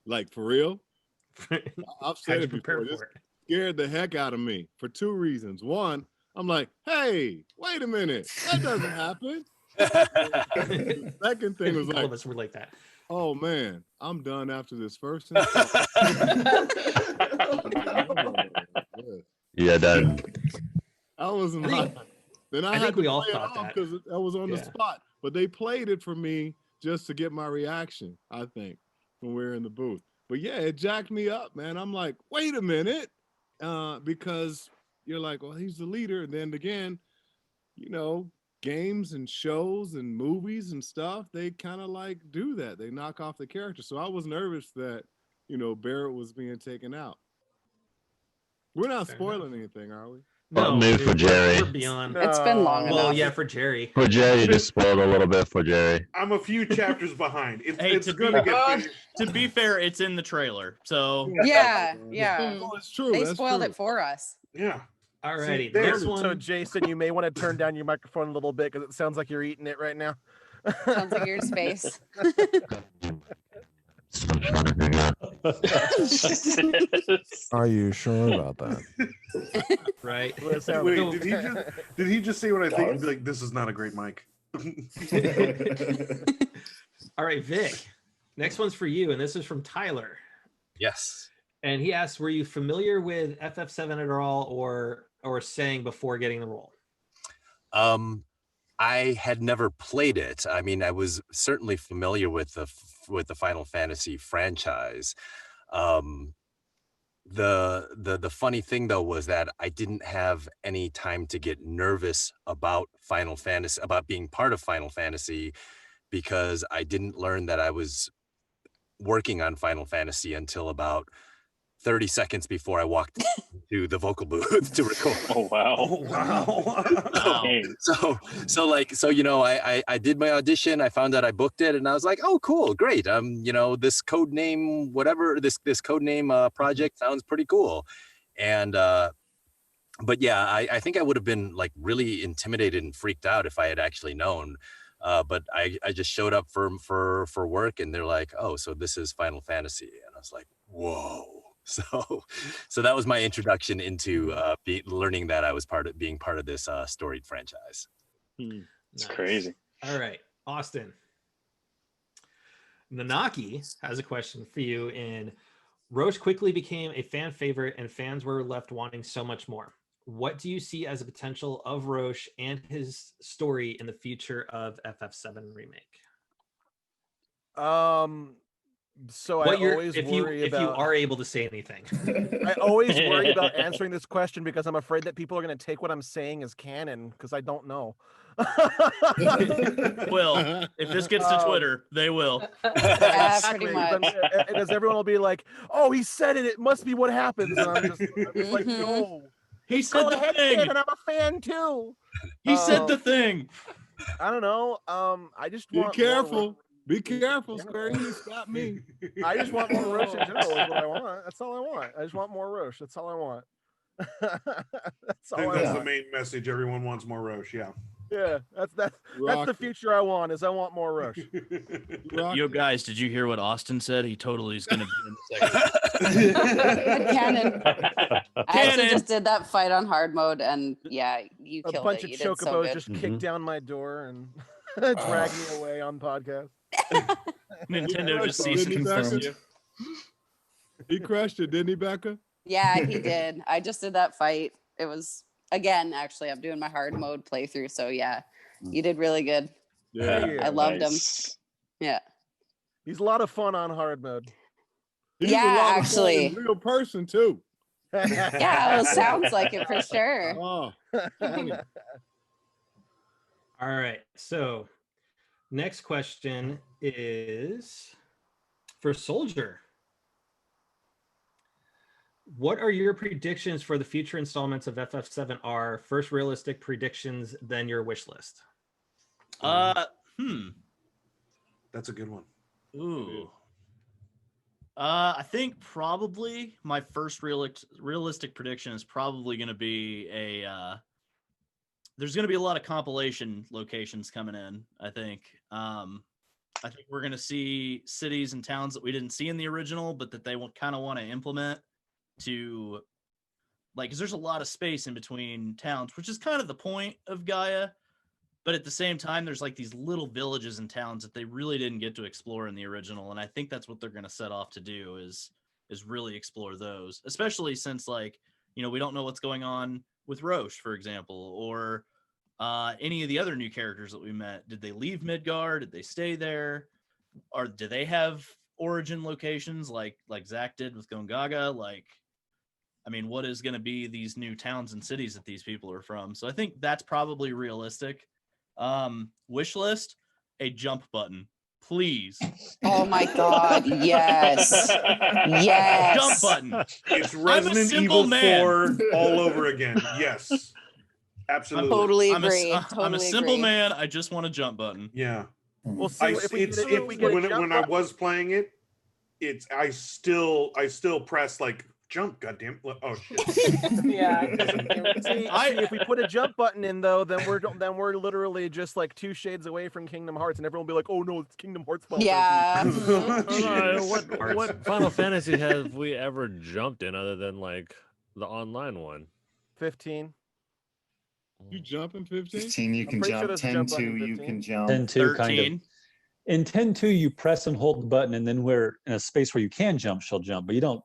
Like, for real? I've How'd said you it prepare before. This for it? scared the heck out of me for two reasons. One, I'm like, hey, wait a minute. That doesn't happen. The second thing was All like, of us were like that. oh man, I'm done after this first install. Yeah, done. I was I like, think- then I I had think to we all play it thought off that. because I was on the Yeah. spot. But they played it for me just to get my reaction, I think, when we were in the booth. But yeah, it jacked me up, man. I'm like, wait a minute. Because you're like, well, he's the leader. And then again, games and shows and movies and stuff, they kind of like do that. They knock off the character. So I was nervous that, Barret was being taken out. We're not Fair spoiling anything, are we? Well, maybe dude, for Jerry. We're beyond. It's been long Well, enough. yeah, for Jerry. For Jerry, you just spoiled a little bit for Jerry. I'm a few chapters behind. Hey, It's to gonna be- get finished. To be fair, it's in the trailer. So Yeah. Oh, it's true. They That's spoiled true. it for us. Yeah. Alrighty, there- next So one. Jason, you may want to turn down your microphone a little bit because it sounds like you're eating it right now. Sounds like your space. Are you sure about that? Right. Wait, did he just say what I think? And be like, this is not a great mic. All right, Vic. Next one's for you, and this is from Tyler. Yes. And he asks, were you familiar with FF7 at all, or Tseng before getting the role? I had never played it. I mean, I was certainly familiar with the Final Fantasy franchise. The funny thing though was that I didn't have any time to get nervous about Final Fantasy, about being part of Final Fantasy, because I didn't learn that I was working on Final Fantasy until about 30 seconds before I walked to the vocal booth to record. Oh wow! Oh wow! So you know, I did my audition. I found out I booked it, and I was like, oh cool, great. You know, this code name, whatever this code name project sounds pretty cool, and but yeah, I think I would have been like really intimidated and freaked out if I had actually known. But I just showed up for work, and they're like, oh, so this is Final Fantasy, and I was like, whoa. So that was my introduction into learning that I was being part of this storied franchise. It's crazy. All right, Austin. Nanaki has a question for you. In Roche quickly became a fan favorite, and fans were left wanting so much more. What do you see as a potential of Roche and his story in the future of FF7 remake? So what I always worry if you are able to say anything. I always worry about answering this question because I'm afraid that people are going to take what I'm saying as canon because I don't know. Well, if this gets to Twitter, they will. Yeah, pretty much. Because everyone will be like, "Oh, he said it. It must be what happens." And I'm just like, "No." He said the thing, and I'm a fan too. He said the thing. I don't know. I just be want careful. Be careful, Square Enix. Stop me. I just want more Roche in general. Is what I want. That's all I want. I just want more Roche. That's all I want. That's all I think I that's want. the main message. Everyone wants more Roche. Yeah. Yeah, that's the future I want. Is I want more Roche. Yo, guys, did you hear what Austin said? He totally is going to be in the second. Canon. I actually just did that fight on hard mode, and yeah, you killed it. A bunch of You did so chocobos good. just kicked down my door and dragged me away on podcast. Nintendo just ceased and confirmed you. He crushed it, didn't he, Becca? Yeah, he did. I just did that fight. It was, again, actually, I'm doing my hard mode playthrough. So yeah, you did really good. Yeah. I loved him. Yeah. He's a lot of fun on hard mode. He's Yeah, a lot of actually. fun in real person too. Yeah, well, sounds like it for sure. Oh. All right. So next question is for Soldier. What are your predictions for the future installments of FF7R? First realistic predictions, then your wish list. That's a good one. Ooh. I think probably my first realistic prediction is probably going to be there's going to be a lot of compilation locations coming in, I think. I think we're going to see cities and towns that we didn't see in the original, but that they kind of want to implement to, like, because there's a lot of space in between towns, which is kind of the point of Gaia. But at the same time, there's like these little villages and towns that they really didn't get to explore in the original. And I think that's what they're going to set off to do is really explore those, especially since, like, you know, we don't know what's going on with Roche, for example, or any of the other new characters that we met. Did they leave Midgar? Did they stay there? Or do they have origin locations like Zach did with Gongaga? Like, I mean, what is going to be these new towns and cities that these people are from? So I think that's probably realistic. Wish list, a jump button, please. Oh my God, yes. Yes. Jump button. It's Resident Evil 4 all over again. Yes. Absolutely. Totally agree. I'm a simple man. I just want a jump button. Yeah. We'll see when I was playing it, I still press like jump, goddamn. Oh shit. Yeah. If we put a jump button in though, then we're literally just like 2 shades away from Kingdom Hearts, and everyone will be like, "Oh no, it's Kingdom Hearts." Yeah. What Final Fantasy have we ever jumped in other than like the online one? 15. You jump in 15? 15 you can jump. 10 2 you can jump. 10 2 kind of. In 10-2, you press and hold the button, and then we're in a space where you can jump, she'll jump, but you don't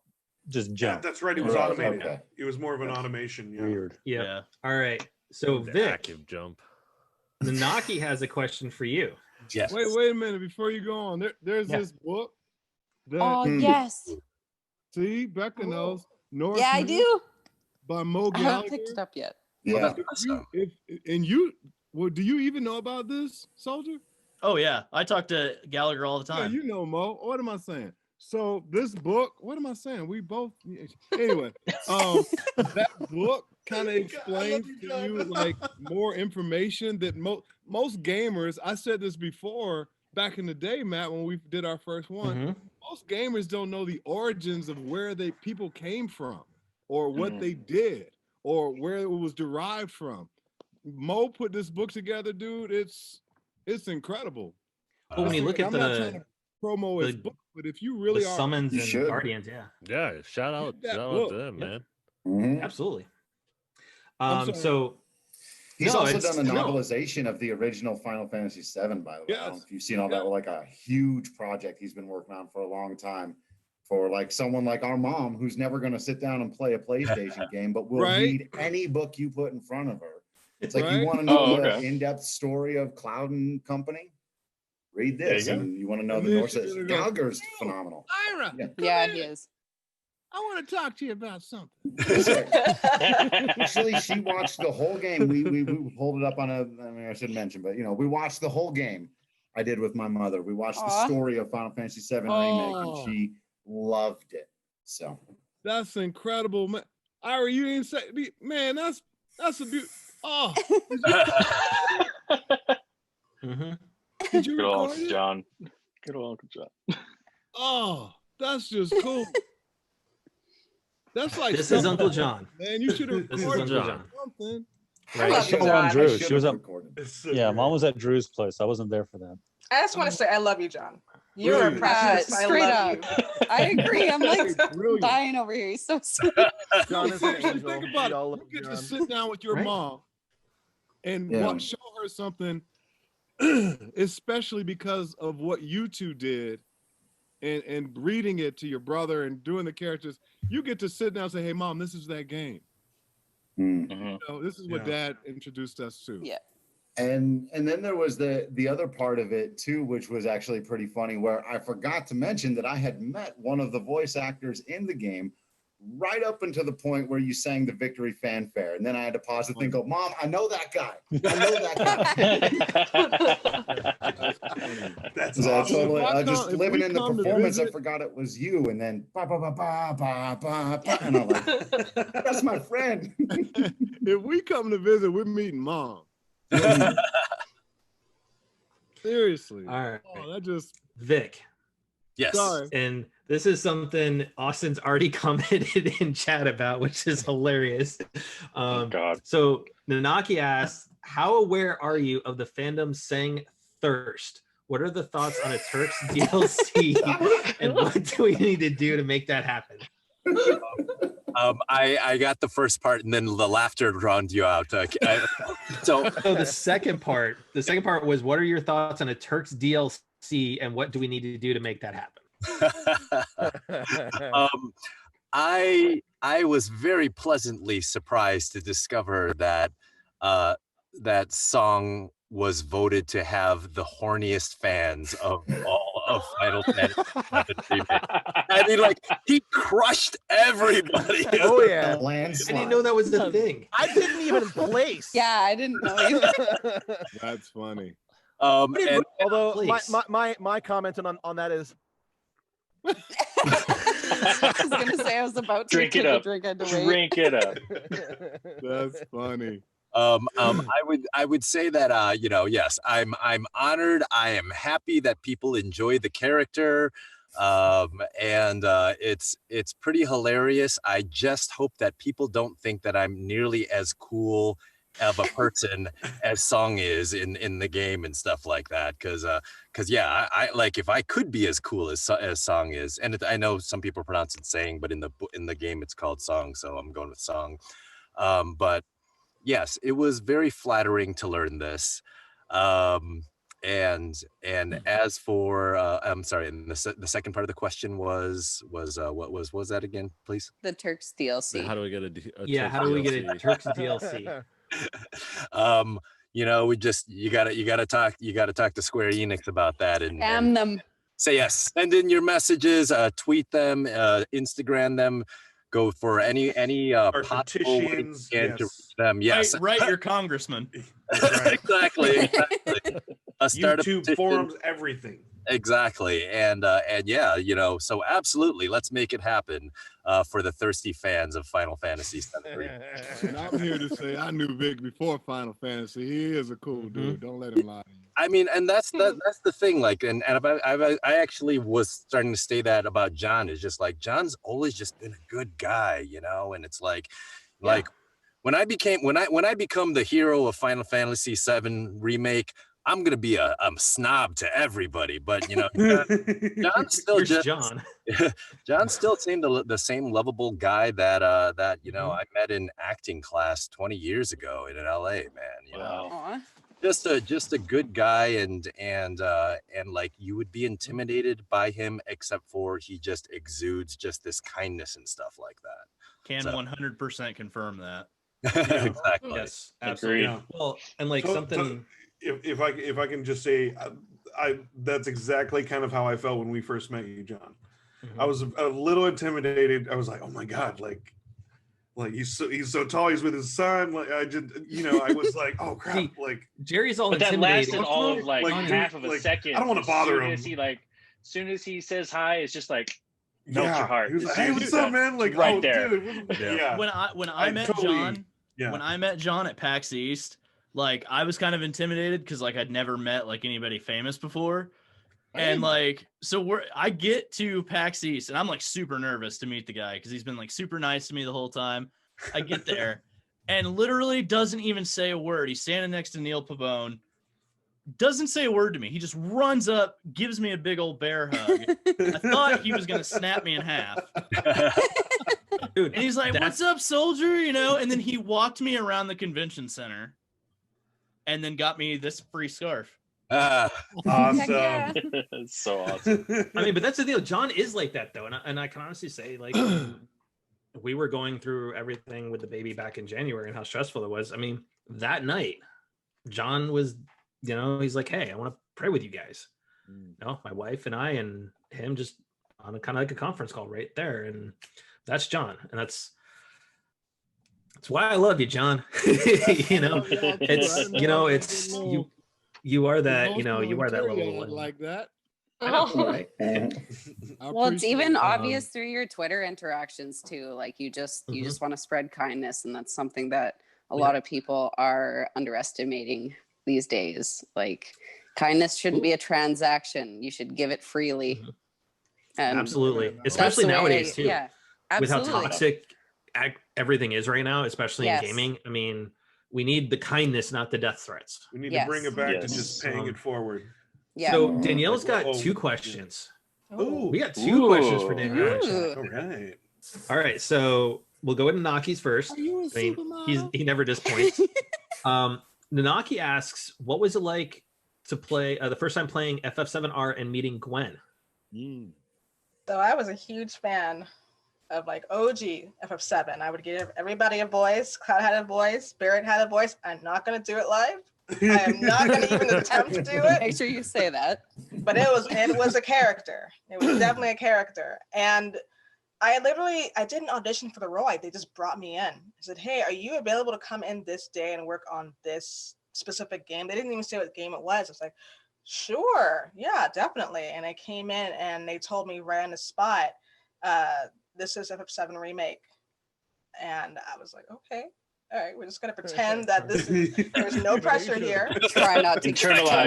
just Yeah, jump. that's right. It was Right, automated. okay. It was more of an automation. Yeah. Weird. Yeah. All right. So The Vic, active jump. Nanaki has a question for you. Yes. Wait a minute before you go on. There's Yeah. this book that Oh yes. see Becca knows. North Yeah, I do. by Mo I haven't Gallagher. picked it up yet. Yeah. Do you even know about this, Soldier? Oh yeah, I talk to Gallagher all the Yeah, time. you know Mo. What am I saying? So this book, what am I saying? We both anyway. That book kind of explains to you like more information that most gamers. I said this before back in the day, Matt, when we did our first one. Mhm. Most gamers don't know the origins of where people came from, or what they did, or where it was derived from. Mo put this book together, dude. It's incredible. Well, when you look at I'm not trying to promo his book, but if you really the are summons You and should. guardians, yeah, Yeah, shout out that to book. them, Yep. man. Mhm. absolutely. I'm sorry. So He's No, also it's- done a no. novelization of the original Final Fantasy VII, by the way. I don't know Yes. if you've seen all that, like a huge project he's been working on for a long time. For like someone like our mom, who's never going to sit down and play a PlayStation game, but will Right. read any book you put in front of her. It's like Right. you want to know Oh, the okay. in-depth story of Cloud and Company. Read There you this, go. and you want to know And the then Norse. she's gonna go, Gallagher's "Oh, phenomenal. Ira, Yeah. come Yeah, in. he is. I want to talk to you about something. Actually, she watched the whole game. We pulled it up on I shouldn't mention, but we watched the whole game. I did with my mother. We watched the Aw. story of Final Fantasy VII remake, and Oh. she loved it. So That's incredible, man. Ira, you didn't say, man. That's a beaut. Oh, mhm. did you Good old record Uncle it? John. Good old Uncle John. Oh, that's just cool. That's like This is something, Uncle John. man. You should have This is recorded Uncle John. John. something. I Right. love you, Show on John. Drew. I She should was have up. recorded. It's so Yeah, good. mom was at Drew's place. I wasn't there for that. I just want to say I love you, John. You're Really? precious. I Straight love up. you. I agree. I'm like Brilliant. dying over here. He's so sweet. John is an Seriously, angel. think about We all it. love You get to John. sit down with your Right. mom and Yeah. show her something, especially because of what you two did, and reading it to your brother and doing the characters. You get to sit down and say, "Hey, mom, this is that game. Mm. Mhm. This is what Yeah. Dad introduced us to." Yeah. And then there was the other part of it too, which was actually pretty funny, where I forgot to mention that I had met one of the voice actors in the game right up until the point where you sang the victory fanfare, and then I had to pause and think, "Oh, Mom, I know that guy. I know that guy." That's So I awesome. totally, If I just come- if living we in the come to performance, I visit- forgot it was you, and then ba ba ba ba ba ba ba, and I'm like, "That's my friend." If we come to visit, we're meeting mom. Seriously. All right. Oh, that just Vic. Yes. sorry. And this is something Austin's already commented in chat about, which is hilarious. Oh God. So Nanaki asks, how aware are you of the fandom Tseng thirst? What are the thoughts on a Turks DLC? And what do we need to do to make that happen? I got the first part, and then the laughter drowned you out. So So the second part was, what are your thoughts on a Turks DLC and what do we need to do to make that happen? I was very pleasantly surprised to discover that that song was voted to have the horniest fans of all of Final Fantasy VII Remake. I mean, like, he crushed everybody. Oh yeah. I didn't know that was a thing. I didn't even place. Yeah, I didn't know either. That's funny. And Although Place. my comment on that is I was gonna say I was about to Drink take it a up. drink. I had to wait. Drink it up. That's funny. I would say that yes, I'm honored. I am happy that people enjoy the character, and it's pretty hilarious. I just hope that people don't think that I'm nearly as cool of a person as Song is in the game and stuff like that. Because yeah, I like, if I could be as cool as Song is, and I know some people pronounce it Tseng, but in the game it's called Song, so I'm going with Song. But yes, it was very flattering to learn this. And as for I'm sorry, and the second part of the question was what was that again, please? The Turks DLC. How do we get a Yeah, how do we get a Turks DLC? You know, you gotta talk to Square Enix about that and them. say yes. Send in your messages, tweet them, Instagram them, go for any possible way you can to reach them. Yes, Write your congressman. exactly. Start YouTube forums, everything. Exactly, and yeah, you know, so absolutely, let's make it happen for the thirsty fans of Final Fantasy VII. And I'm here to say I knew Vic before Final Fantasy. He is a cool dude. Don't let him lie to you. I mean, and that's the thing. Like, and I actually was starting to say that about John. Is just like John's always just been a good guy, you know. And it's like when I become the hero of Final Fantasy VII Remake, I'm gonna be a snob to everybody, but you know, John still John still seemed the same lovable guy that you know I met in acting class 20 years ago in LA, man. You know, just a good guy, and like you would be intimidated by him, except for he just exudes just this kindness and stuff like that. Can 100% confirm that. Exactly. Yes, absolutely. Yeah. Well, and like something. If I can just say, I that's exactly kind of how I felt when we first met you, John. I was a little intimidated. I was like, oh my god, like he's so tall. He's with his son. Like I was like, oh crap. Like Jerry's all but that intimidated. lasted all of like half of a second. I don't want to bother him. As soon as he says hi, it's just like melts your heart. He was like, hey, what's up, man? Like right there. Dude, yeah. When I met John at PAX East, like I was kind of intimidated because like I'd never met like anybody famous before. And like, so I get to PAX East and I'm like super nervous to meet the guy because he's been like super nice to me the whole time. I get there and literally doesn't even say a word. He's standing next to Neil Pabone, doesn't say a word to me. He just runs up, gives me a big old bear hug. I thought he was going to snap me in half. Dude, and he's like, what's up, soldier? You know, and then he walked me around the convention center and then got me this free scarf. Awesome. It's so awesome. I mean, but that's the deal. John is like that though, and I can honestly say, like, we were going through everything with the baby back in January and how stressful it was. I mean, that night, John was, you know, he's like, hey, I want to pray with you guys. You know, my wife and I and him just on a kind of like a conference call right there, and that's John, and that's why I love you, John. You know, it's you are that, you know, you are that little one like that. Oh. Right? Well, it's even obvious through your Twitter interactions too. Like you just want to spread kindness, and that's something that a lot of people are underestimating these days. Like kindness shouldn't be a transaction. You should give it freely. And absolutely, especially nowadays too. Yeah, with how toxic everything is right now, especially in gaming. I mean, we need the kindness, not the death threats. We need to bring it back to just paying it forward. Yeah. So Danielle's got two questions. Oh, we got two questions for Danielle. All right. So we'll go with Nanaki's first. I mean, he never disappoints. Nanaki asks, what was it like to play the first time playing FF7R and meeting Gwen? So I was a huge fan of like OG FF7. I would give everybody a voice. Cloud had a voice. Barret had a voice. I'm not going to do it live. I am not going to even attempt to do it. Make sure you say that. But it was a character. It was definitely a character. And I didn't audition for the role. They just brought me in. I said, hey, are you available to come in this day and work on this specific game? They didn't even say what game it was. I was like, sure, yeah, definitely. And I came in and they told me right on the spot, this is FF7 Remake. And I was like, okay, all right, we're just going to pretend that there's no pressure here. Try not to internalize.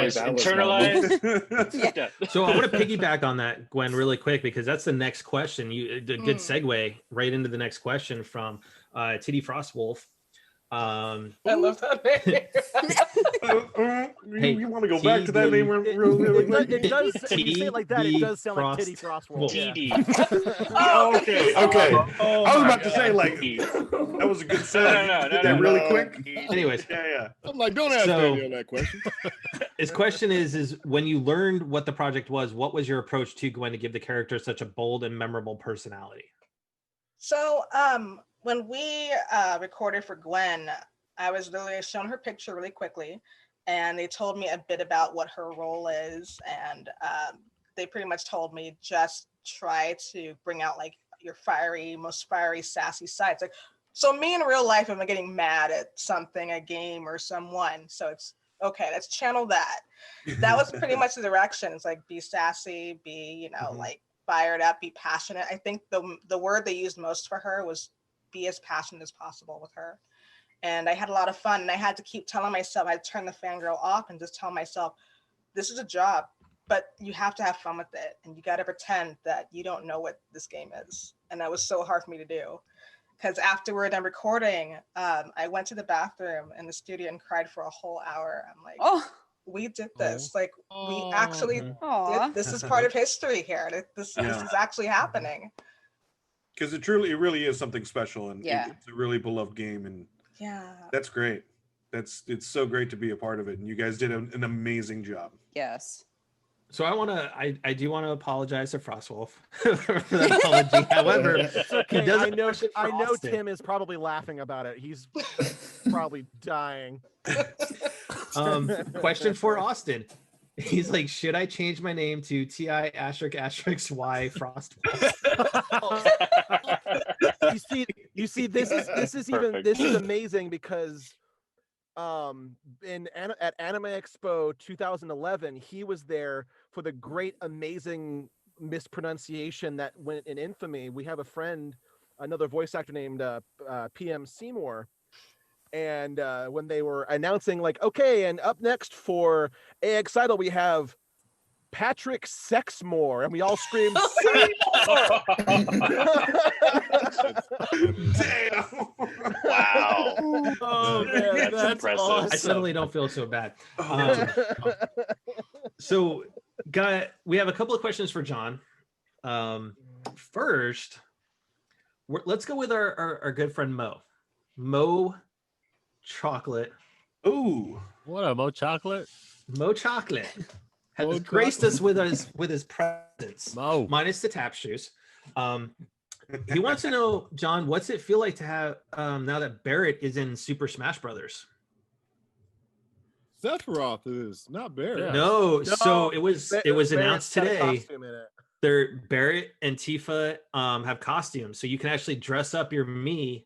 Yeah. So I want to piggyback on that, Gwen, really quick, because that's the next question. A good segue right into the next question from Titty Frostwolf. I love that name. Hey, you want to go back to that name really quick? It does. When you say it like that, it does sound like Titty Frostwolf. Okay. Oh I was my about to say, like, that was a good set. No, You did that really quick. Anyways, Yeah. I'm like, don't ask Danielle that question. his question is when you learned what the project was, what was your approach to Gwen to give the character such a bold and memorable personality? So when we recorded for Gwen, I was literally shown her picture really quickly, and they told me a bit about what her role is, and they pretty much told me just try to bring out like your most fiery, sassy sides. Like, so me in real life, I'm getting mad at something, a game or someone. So it's okay, let's channel that. That was pretty much the direction. It's like be sassy, be, like fired up, be passionate. I think the word they used most for her was be as passionate as possible with her. And I had a lot of fun, and I had to keep telling myself, I'd turn the fangirl off and just tell myself, this is a job, but you have to have fun with it. And you got to pretend that you don't know what this game is. And that was so hard for me to do. Because after we were done recording, I went to the bathroom in the studio and cried for a whole hour. I'm like, we did this. Like, we actually did. This is part of history here. This is actually happening. Because it really is something special, and it's a really beloved game, and that's great. It's so great to be a part of it, and you guys did an amazing job. Yes. So I do want to apologize to Frostwolf for that apology. However, It's okay. he doesn't I know Tim is probably laughing about it. He's probably dying. Question for Austin. He's like, should I change my name to TI *** Y Frost? You see, this is amazing because at Anime Expo 2011, he was there for the great, amazing mispronunciation that went in infamy. We have a friend, another voice actor named PM Seymour. And when they were announcing, like, okay, and up next for AX Idol, we have Patrick Sexmore, and we all screamed, Seymour! Damn! Wow. Oh man, that's impressive. awesome. I suddenly don't feel so bad. So, we have a couple of questions for John. First, let's go with our good friend Mo Chocolate. Ooh, what a Mo Chocolate! Mo Chocolate has graced us with his presence. Minus the tap shoes. He wants to know, John, what's it feel like to have now that Barret is in Super Smash Brothers? Sephiroth is not Barret. No, so it was announced today. Barret and Tifa have costumes, so you can actually dress up your Mii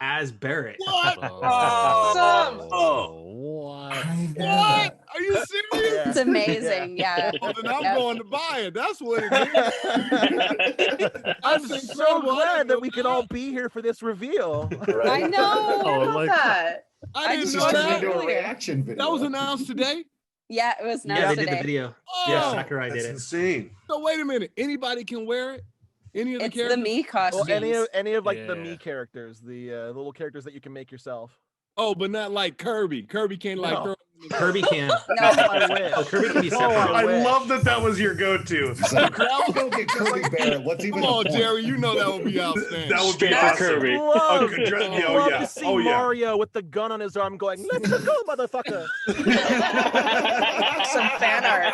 as Barret. What? Awesome! What? Are you serious? It's amazing. Yeah. Oh, then I'm going to buy it. That's what it is. I'm so glad that we could all be here for this reveal. I know. Oh, I love that. I didn't just know watched that. it earlier. Reaction video. That was announced today. Yeah, it was announced Yeah, they today. did the video. Oh, Yeah, Sakurai did it. Insane. So wait a minute. Anybody can wear it? Any of the It's the characters? Mii costumes. Well, any of like the Yeah. Mii characters, the little characters that you can make yourself. Oh, but not like Kirby. Kirby can't like No. throw. Kirby can. No, I wish. Oh, Kirby can be Oh, separate. I wish. love that was your go-to. It's like, I'll go get Kirby Barret. What's even Come the on, point? Jerry. You know that would be outstanding. That would be Straight for awesome. Kirby. Love, Oh, yeah. to see Oh, yeah. Mario with the gun on his arm going, let's go, motherfucker. Some fan art.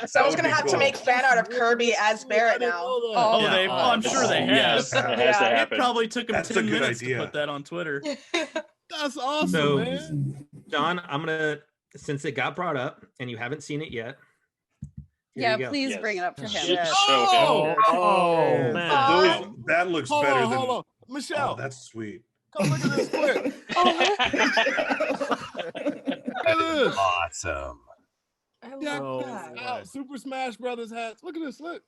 Someone's would gonna be have to cool. make fan art of Kirby as Barret now. Oh, Yeah. I'm sure they have. Yes, it has to It happen. probably took them That's a 10 good minutes idea. to put that on Twitter. That's awesome, So, man. John, I'm gonna, since it got brought up and you haven't seen it yet. here yeah, you go. please Yes. bring it up for him. Yes. Oh, Oh, man. That looks hold better on, than. hold on. Michelle, Oh, that's sweet. come look at this clip. Look at this. Awesome. I Yeah, love Oh, that. out. Super Smash Brothers hats. Look at this. Look.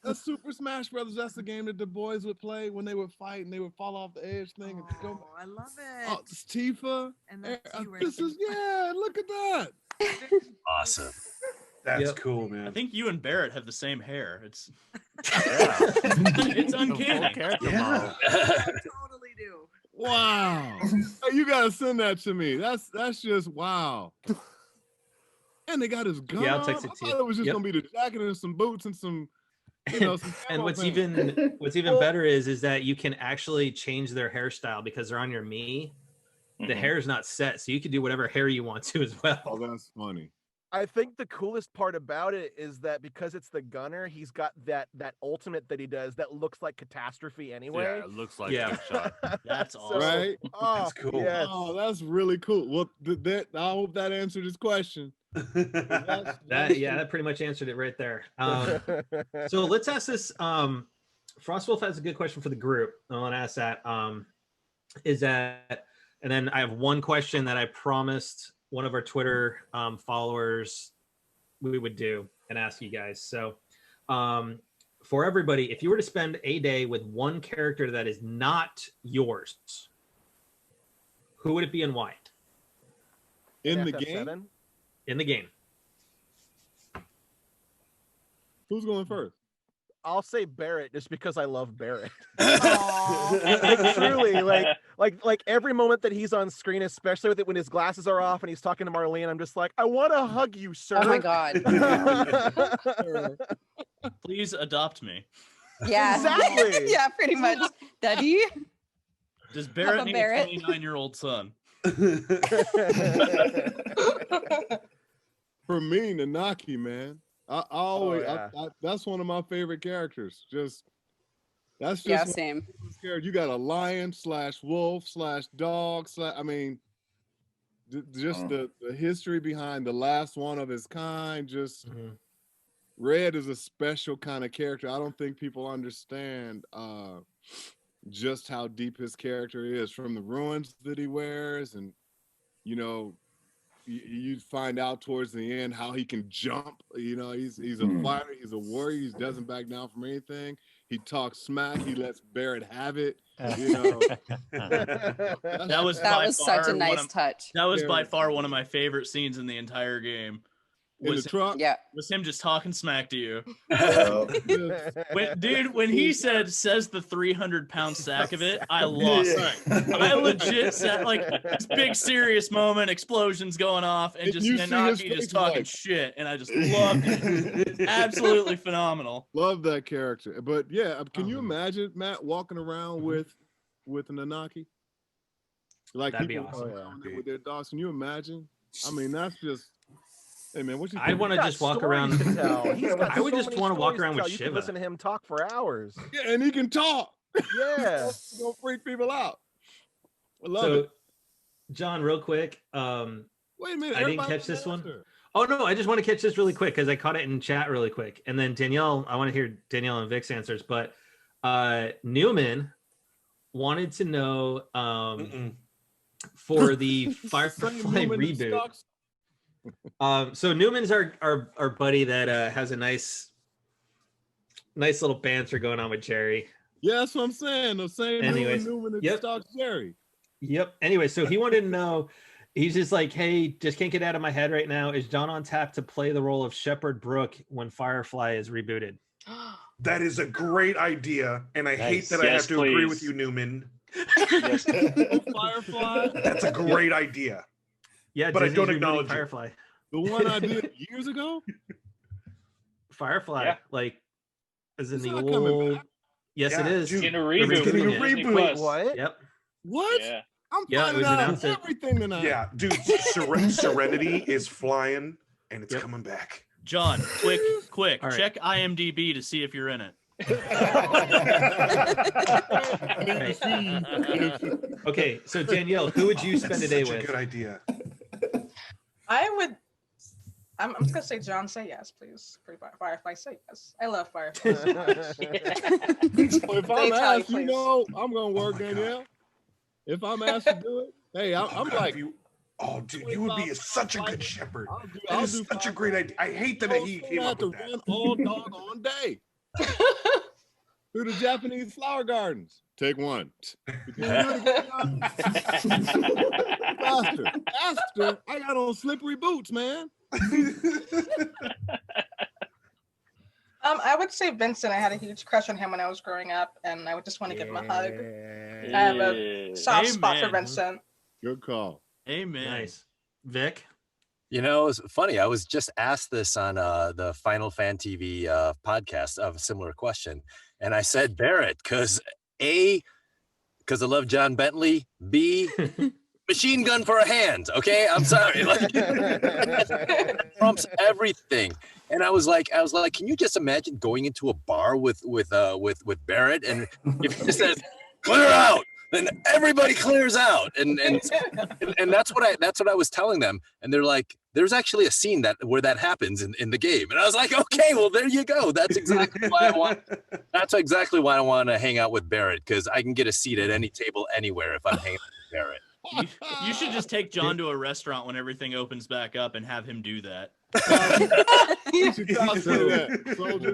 That's Super Smash Brothers. That's the game that the boys would play when they would fight and they would fall off the edge thing. And go. Oh, I love it. Oh, it's Tifa. And that's you right This is, yeah, look at that. Awesome. That's cool, man. I think you and Barret have the same hair. It's It's uncanny. Yeah. Totally do. Wow. Hey, you gotta send that to me. That's just wow. And they got his gun. Yeah, I'll on. text it I to you. thought it was just Yep. gonna be the jacket and some boots and some, some And camo what's pants. even better is that you can actually change their hairstyle because they're on your me. The hair is not set, so you can do whatever hair you want to as well. Oh, that's funny. I think the coolest part about it is that because it's the gunner, he's got that ultimate that he does that looks like catastrophe anyway. Yeah, it looks like Yeah. a shot. That's So- awesome. Right? Oh, cool. yes. Oh, that's really cool. Well, I hope that answered his question. That pretty much answered it right there. So let's ask this. Frostwolf has a good question for the group. I want to ask that. And then I have one question that I promised one of our Twitter followers we would do and ask you guys. So for everybody, if you were to spend a day with one character that is not yours, who would it be and why? In the FF7? game? In the game. Who's going first? I'll say Barret just because I love Barret. Aw. Like, truly, like every moment that he's on screen, especially with it when his glasses are off and he's talking to Marlene, I'm just like, I want to hug you, sir. Oh my god. Please adopt me. Yeah. Exactly. Yeah, pretty much. Daddy. Does Barret Papa need Barret. a 29-year-old son? For me, Nanaki, man. I always yeah. that's one of my favorite characters. That's just Yeah, one same. of those characters. You got a lion / wolf / dog / I mean, just the history behind the last one of his kind. Just Red is a special kind of character. I don't think people understand just how deep his character is, from the ruins that he wears, and you know, you find out towards the end how he can jump. You know, he's a fighter, he's a warrior, he doesn't back down from anything. He talks smack, he lets Barret have it. You know, That was such a nice touch. That was by far one of my favorite scenes in the entire game. in the truck. Yeah. Was him just talking smack to you. Yeah. When he says the 300-pound sack of it, I lost it. I legit said, like, this big serious moment, explosions going off, and just you see his Nanaki face just talking like- shit, and I just loved it. Absolutely phenomenal. Love that character. But yeah, can you imagine Matt walking around with Nanaki? Like That'd be people awesome. walking around with their dogs. Can you imagine? I mean, that's just. Hey man, what you? I think? want to Got just walk stories around. to tell. He's got I would so just many want to walk stories around with tell. You can Shiva. listen to him talk for hours. Yeah, and he can talk. Yeah. He's gonna freak people out. I love So, it. John, real quick. Wait a minute. I didn't everybody catch this one. answer. Oh no, I just want to catch this really quick because I caught it in chat really quick. And then Danielle, I want to hear Danielle and Vic's answers. But Newman wanted to know for the Firefly Newman reboot. stocks. So Newman's our buddy that has a nice little banter going on with Jerry. Yeah, that's what I'm saying. The same Anyways, Newman that yep. stalks Jerry. Yep. Anyway, so he wanted to know. He's just like, hey, just can't get out of my head right now. Is John on tap to play the role of Shepherd Brook when Firefly is rebooted? That is a great idea, and I hate that I Yes, have to agree please. with you, Newman. Yes. Firefly. That's a great idea. Yeah, But I Disney's don't rebooting acknowledge it. Firefly. The one I did years ago. Firefly, Yeah. like, as in It's the not coming old. back. Yes, it Yeah, is. dude. Getting a They're reboot. getting a rebooting it. reboot. Disney Wait, Plus. what? Yep. What? Yeah. I'm Yeah, it finding was out announced that- everything tonight. Yeah, dude, Serenity is flying, and it's Yep. coming back. John, quick, All right. check IMDb to see if you're in it. Okay, so Danielle, who would you spend a day Such a with? good idea. I would. I'm just gonna say John. Say yes, please. Firefly. Say yes. I love Firefly so much. If They I'm tell you, asked, you please. know, I'm gonna work, my God. Danielle. If I'm asked to do it, hey, I'm God, like, you, oh, dude, you would be such a good shepherd. That I'll is do such a five great hours. idea. I hate that I'll he still came have up to with that. run all doggone day through the Japanese flower gardens. Take one. Faster. I got on slippery boots, man. I would say Vincent. I had a huge crush on him when I was growing up, and I would just want to give him a hug. I have a soft spot for Amen. Vincent. Good call. Amen. Nice. Vic? You know, it's funny. I was just asked this on the Final Fan TV podcast of a similar question. And I said Barret because A, because I love John Bentley. B, machine gun for a hand. Okay, I'm sorry. Like, trumps everything. And I was like, can you just imagine going into a bar with Barret, and if he just says, "Clear out," then everybody clears out, and that's what I was telling them, and they're like, "There's actually a scene where that happens in the game," and I was like, "Okay, well there you go. That's exactly why I want. That's exactly why I want to hang out with Barret, because I can get a seat at any table anywhere if I'm hanging with Barret." You should just take John to a restaurant when everything opens back up and have him do that.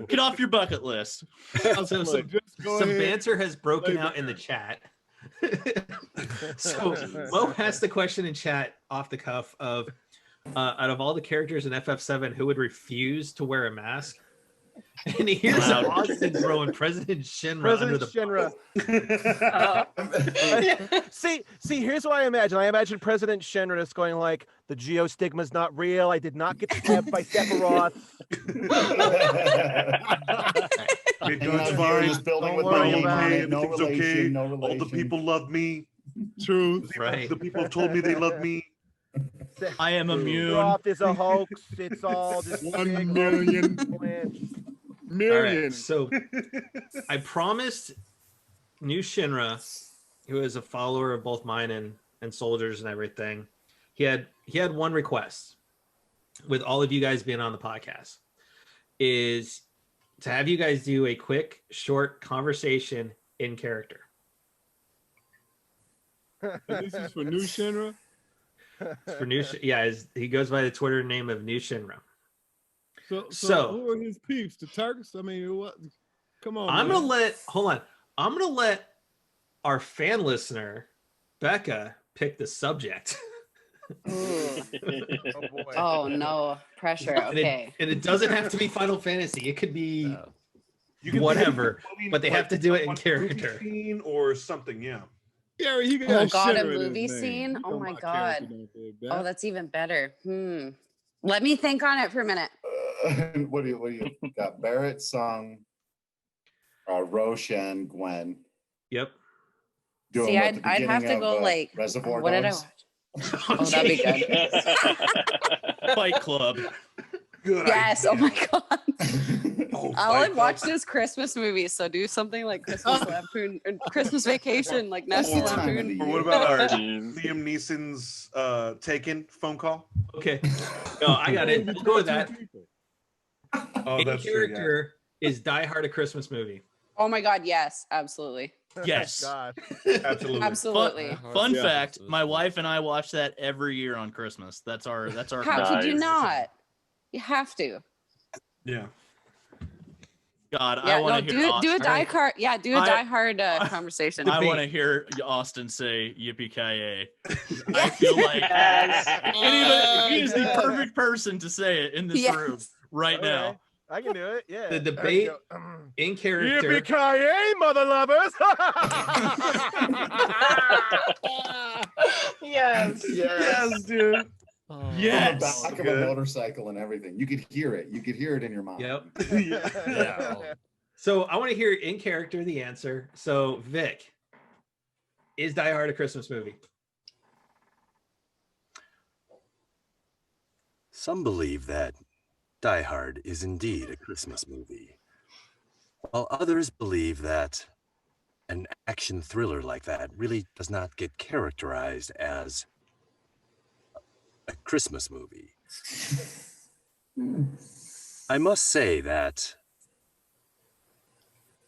Get off your bucket list. So some banter has broken out in the chat. So Mo asked the question in chat off the cuff of out of all the characters in FF7, who would refuse to wear a mask? And here's Austin throwing President Shinra under the Shinra. See, here's what I imagine. I imagine President Shinra is going like, the geostigma's not real. I did not get stabbed by Sephiroth. It's fine. Building with Everything's no okay. relation, no relation. All the people love me. Truth. Right. The people have told me they love me. I am immune. Sephiroth is a hoax. It's all just 1 million. All right, so I promised New Shinra, who is a follower of both mine and Soldiers and everything, he had one request with all of you guys being on the podcast, is to have you guys do a quick, short conversation in character. This is for New Shinra? For New, he goes by the Twitter name of New Shinra. So who are his peeps? The Turks? I mean, what? Come on. I'm gonna let our fan listener Becca pick the subject. Oh no, pressure. Okay. And it doesn't have to be Final Fantasy. It could be whatever, but they have to do it in character Scene or something, yeah. Gary, you Oh god, a movie scene? Oh my god. Oh, that's even better. Let me think on it for a minute. What do you got? Barret, Tseng, Roche, and Gwen. Yep. See, I'd have to go like Reservoir what Dogs? did I watch? Oh, that'd be good. Fight Club. Good Yes. idea. Oh my god. Oh, All Fight I'd Club. watch is Christmas movies, so do something like Christmas Lampoon or Christmas Vacation, like National Lampoon. Or what about our Liam Neeson's Taken phone call? Okay. No, I got it. We'll go with that. Oh, In that's true. character is Die Hard a Christmas movie? Oh my god, yes, absolutely. Yes. God. Absolutely. Absolutely. Fun Yeah. fact: my wife and I watch that every year on Christmas. That's our. How could you Nice. not? You have to. Yeah. God, Yeah, I want to no, hear. do a Austin- Die Hard. Yeah, do a I- Die Hard conversation. I want to hear Austin say "Yippee ki I feel like he is the perfect person to say it in this Yes. room right now. I can do it. Yeah. The debate in character. Yippee-ki-yay, mother lovers! Yes. Yes, dude. Yes. On the back of a motorcycle and everything. You could hear it. You could hear it in your mind. Yep. Yeah. So I want to hear in character the answer. So Vic, is Die Hard a Christmas movie? Some believe that Die Hard is indeed a Christmas movie, while others believe that an action thriller like that really does not get characterized as a Christmas movie. I must say that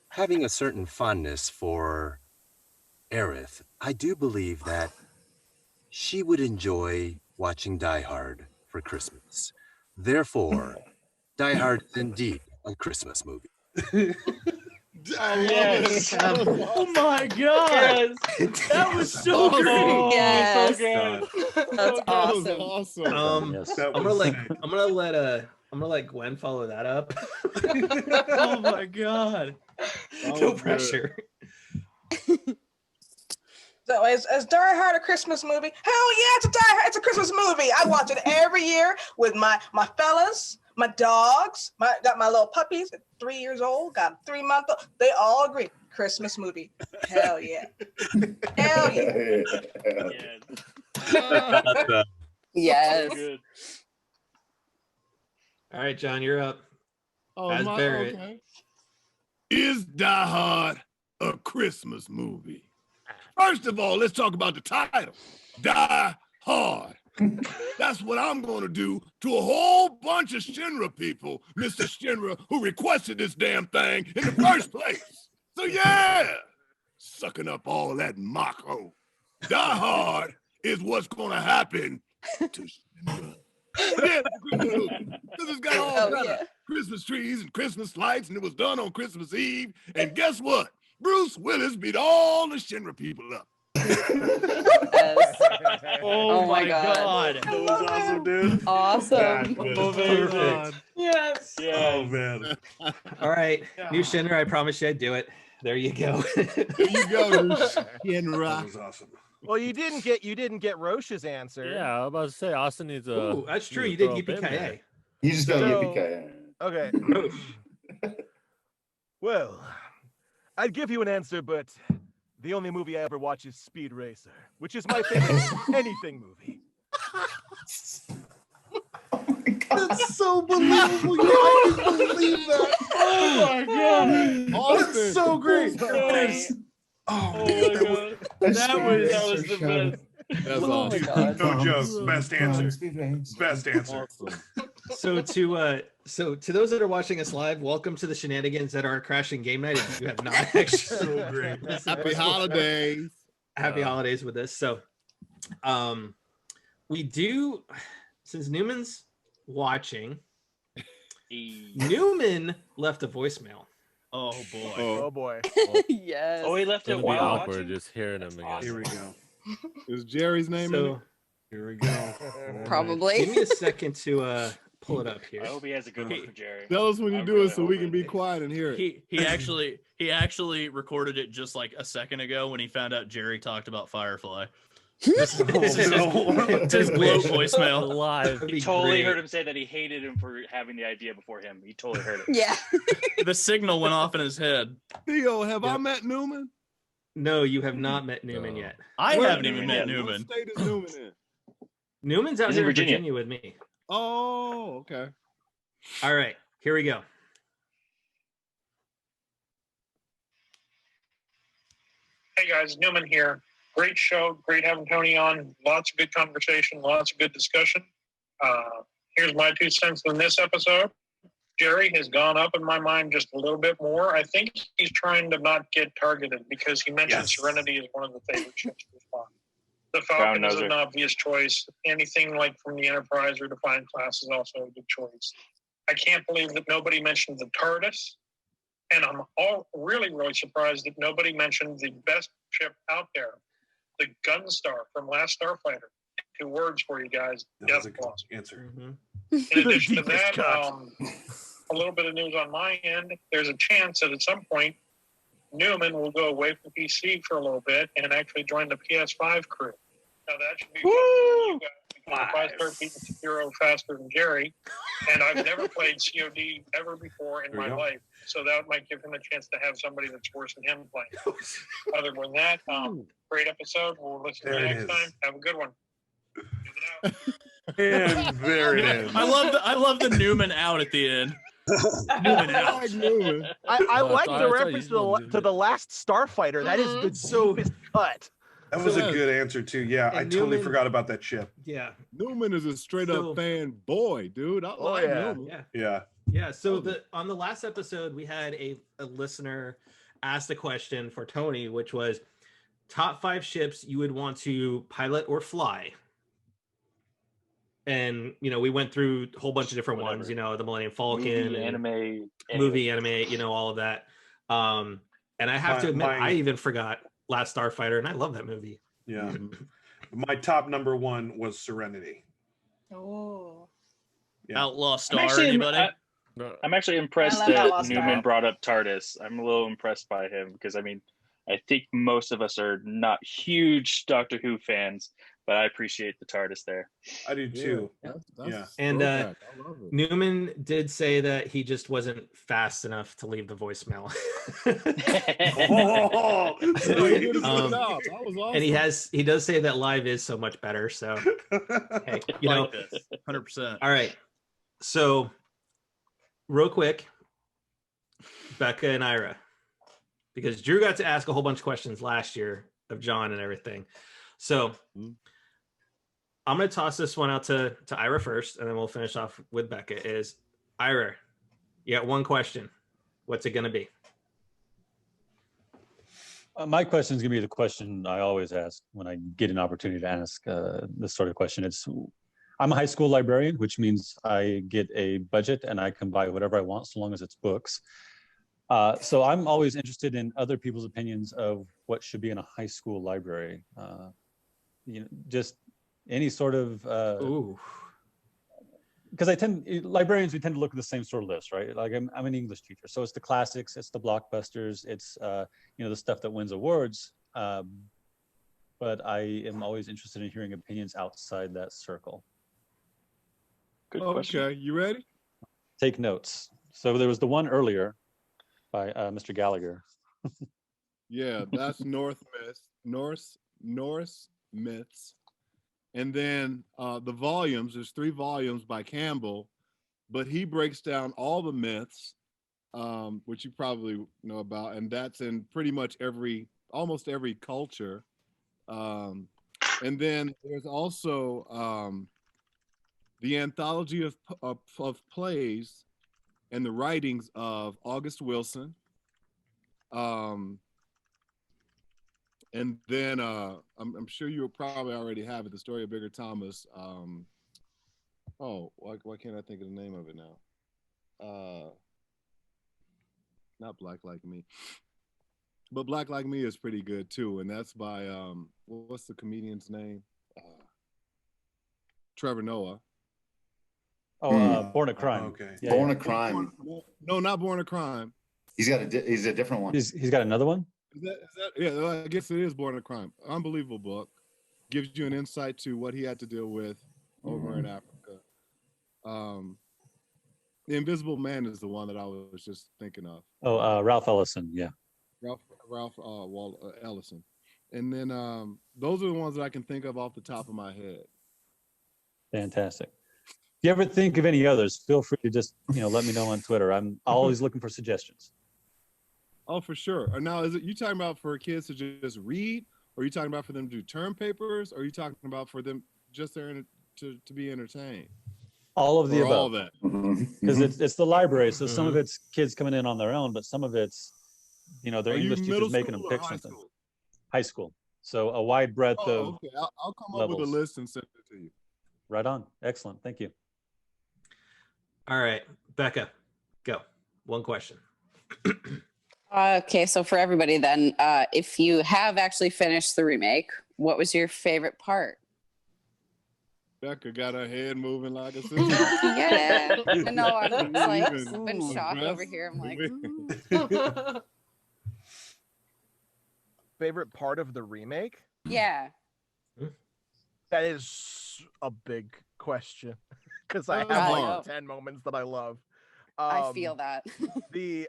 having a certain fondness for Aerith, I do believe that she would enjoy watching Die Hard for Christmas. Therefore, Die Hard is indeed a Christmas movie. Yes. Oh my god. That was so great. Yes. God. That's awesome. awesome. Yes. That I'm was gonna sick. I'm gonna let Gwen follow that up. Oh my god. No pressure. So is Die Hard a Christmas movie? Hell yeah, it's a Christmas movie. I watch it every year with my fellas, my dogs, got my little puppies, 3 years old, got 3 months old. They all agree. Christmas movie. Hell yeah. Hell yeah. Yes. So good. All right, John, you're up. Oh, As Barret. okay. Is Die Hard a Christmas movie? First of all, let's talk about the title. Die Hard. That's what I'm going to do to a whole bunch of Shinra people, Mr. Shinra, who requested this damn thing in the first place. So yeah, sucking up all that Mako. Die Hard is what's going to happen to Shinra. Yeah, this has got all kind of Christmas trees and Christmas lights, and it was done on Christmas Eve. And guess what? Bruce Willis beat all the Shinra people up. Oh my god. That was awesome, dude. Awesome. Perfect. Yes. Oh man. All right, new Shinra. I promise you I'd do it. There you go. There you go, That Shinra. was awesome. Well, you didn't get Roche's answer. Yeah, I was about to say Austin needs a. Ooh, that's true. You needs to did throw up in there. yippee You just got So- yippee Okay. Well, I'd give you an answer, but the only movie I ever watch is Speed Racer, which is my favorite anything movie. That's so believable. You can't believe that. Oh my god. That's so great. Oh, man, That was the best. That's Oh my awesome. god. no joke. Best answer. Best answer. Awesome. So to those that are watching us live, welcome to the shenanigans that are Crashing Game Night. If you have not actually So great. Happy holidays. happy holidays with this. So we do, since Newman's watching, Newman left a voicemail. Oh boy. Oh boy. Yes. Oh, he left It's it gonna be while awkward watching? just hearing him again. Here we go. Is Jerry's name in it? So Here we go. Probably. give me a second to pull it up here. I hope he has a good one for Jerry. Tell us when you I do really it so we hope can it be is. quiet and hear it. He actually recorded it just like a second ago when he found out Jerry talked about Firefly. This is his gloat voicemail. Live. He totally heard him say that he hated him for having the idea before him. He totally heard it. Yeah. The signal went off in his head. Theo, have I Yep. met Newman? No, you have not met Newman yet. I Where- haven't even met What Newman. state is Newman in? Newman's out He's in here in Virginia. Virginia with me. Oh, okay. All right, here we go. Hey guys, Newman here. Great show. Great having Tony on. Lots of good conversation. Lots of good discussion. Here's my 2 cents on this episode. Jerry has gone up in my mind just a little bit more. I think he's trying to not get targeted because he mentioned Yes. Serenity is one of the favorite ships to respond. The Brown Falcon is noser. an obvious choice. Anything like from the Enterprise or Defiant class is also a good choice. I can't believe that nobody mentioned the TARDIS. And I'm really surprised that nobody mentioned the best ship out there, the Gunstar from Last Starfighter. 2 words for you guys. That was Death a good Claws. answer. In addition to Deepest that, cut. a little bit of news on my end. There's a chance that at some point Newman will go away from PC for a little bit and actually join the PS5 crew. Now that should be fun for you guys because if I start beating Sekiro faster than Jerry, and I've never played COD ever before in There you my go. life, so that might give him a chance to have somebody that's worse than him playing. Other than that, great episode. We'll listen to There you it next is. time. Have a good one. And there it is. I love the Newman out at the end. Newman I out. like Newman. I like I the thought reference to the last Starfighter. That is the So- deepest cut. That was So- a good answer too. Yeah, I And totally Newman- forgot about that ship. Yeah, Newman is a straight So- up fanboy, dude. I like yeah. Newman. yeah, Yeah. yeah. So on the last episode, we had a listener ask a question for Tony, which was top 5 ships you would want to pilot or fly. And we went through a whole bunch of different ones. Whatever. The Millennium Falcon, Movie, and anime, movie, anime, all of that. And I have to admit, I even forgot Last Starfighter, and I love that movie. Yeah. My top number one was Serenity. Oh. Yeah. Outlaw Star, anybody? I'm actually impressed I love that Outlaw Star. Newman brought up TARDIS. I'm a little impressed by him because I mean, I think most of us are not huge Doctor Who fans, but I appreciate the TARDIS there. I do too. Yeah. And throwback. I love it. Newman did say that he just wasn't fast enough to leave the voicemail. And he does say that live is so much better. So hey, you know, 100%. All right. So real quick, Becca and Ira, because Drew got to ask a whole bunch of questions last year of John and everything. So I'm going to toss this one out to Ira first, and then we'll finish off with Becca. Is Ira, you got one question. What's it going to be? My question is going to be the question I always ask when I get an opportunity to ask this sort of question. I'm a high school librarian, which means I get a budget and I can buy whatever I want so long as it's books. So I'm always interested in other people's opinions of what should be in a high school library. You know, just any sort of because librarians, we tend to look at the same sort of list, right? Like I'm an English teacher, so it's the classics, it's the blockbusters, it's you know, the stuff that wins awards. But I am always interested in hearing opinions outside that circle. Good question. Okay, you ready? Take notes. So there was the one earlier by Mr. Gallagher. Yeah, that's Norse myths. And then the volumes, there's 3 volumes by Campbell, but he breaks down all the myths, which you probably know about, and that's in pretty much almost every culture. And then there's also the anthology of plays and the writings of August Wilson. And then I'm sure you probably already have it, the story of Bigger Thomas. Why can't I think of the name of it now? Not Black Like Me. But Black Like Me is pretty good too. And that's by, what's the comedian's name? Trevor Noah. Born a Crime. Okay. Yeah, Born a Crime. No, not Born a Crime. He's a different one. He's got another one? Is that, yeah, I guess it is Born a Crime. Unbelievable book. Gives you an insight to what he had to deal with over in Africa. The Invisible Man is the one that I was just thinking of. Ralph Ellison, yeah. Ralph Ellison. And then those are the ones that I can think of off the top of my head. Fantastic. If you ever think of any others, feel free to just, you know, let me know on Twitter. I'm always looking for suggestions. Oh, for sure. Now, is it you talking about for kids to just read, or are you talking about for them to do term papers, or are you talking about for them just there to be entertained? All of the above. All of that. Because it's the library, so some of it's kids coming in on their own, but some of it's, you know, their English teachers making them pick something. High school. So a wide breadth of okay. I'll come levels. up with a list and send it to you. Right on. Excellent. Thank you. All right, Becca, go. One question. Okay, so for everybody then, if you have actually finished the remake, what was your favorite part? Becca got her head moving like a sister. Yeah, I know. I'm like in shock over here. I'm like, Favorite part of the remake? yeah. That is a big question because I have like 10 moments that I love. I feel that. the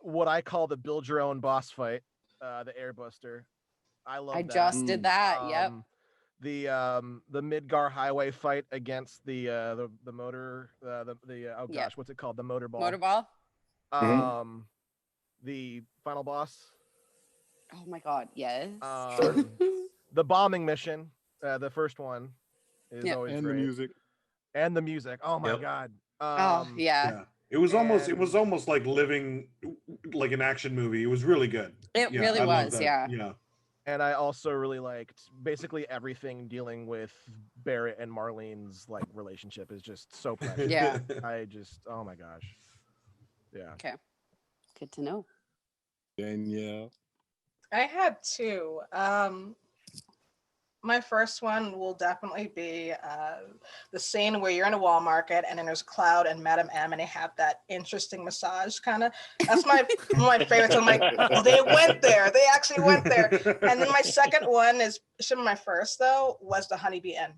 what I call the build your own boss fight, the airbuster. I love. I that. just did that. Yep. The Midgar Highway fight against the motor what's it called, the motorball. The final boss. Oh my god, yes. The bombing mission, the first one, is always and great. the music. Oh my god. Yeah. It was almost like living like an action movie. It was really good. It really was, yeah. Yeah. And I also really liked basically everything dealing with Barret and Marlene's like relationship is just so precious. Yeah. I just, oh my gosh. Yeah. Okay. Good to know. Danielle. I had two. My first one will definitely be the scene where you're in a Walmart and then there's Cloud and Madam M and they have that interesting massage kind of. That's my one of my favorites. I'm like, oh, they went there. They actually went there. And then my second one is should be my first though was the Honeybee Inn.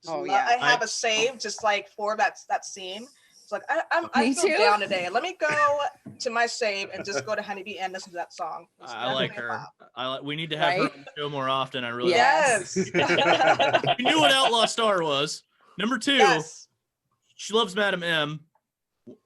Oh yeah, I have a save just like for that scene. It's like I Me feel too. down today. Let me go to my save and just go to Honeybee and listen to that song. It's I like definitely a her. bop. We need to have her Right? on the show more often. I really Yes. You knew what Outlaw Star was. Number 2, Yes. she loves Madam M.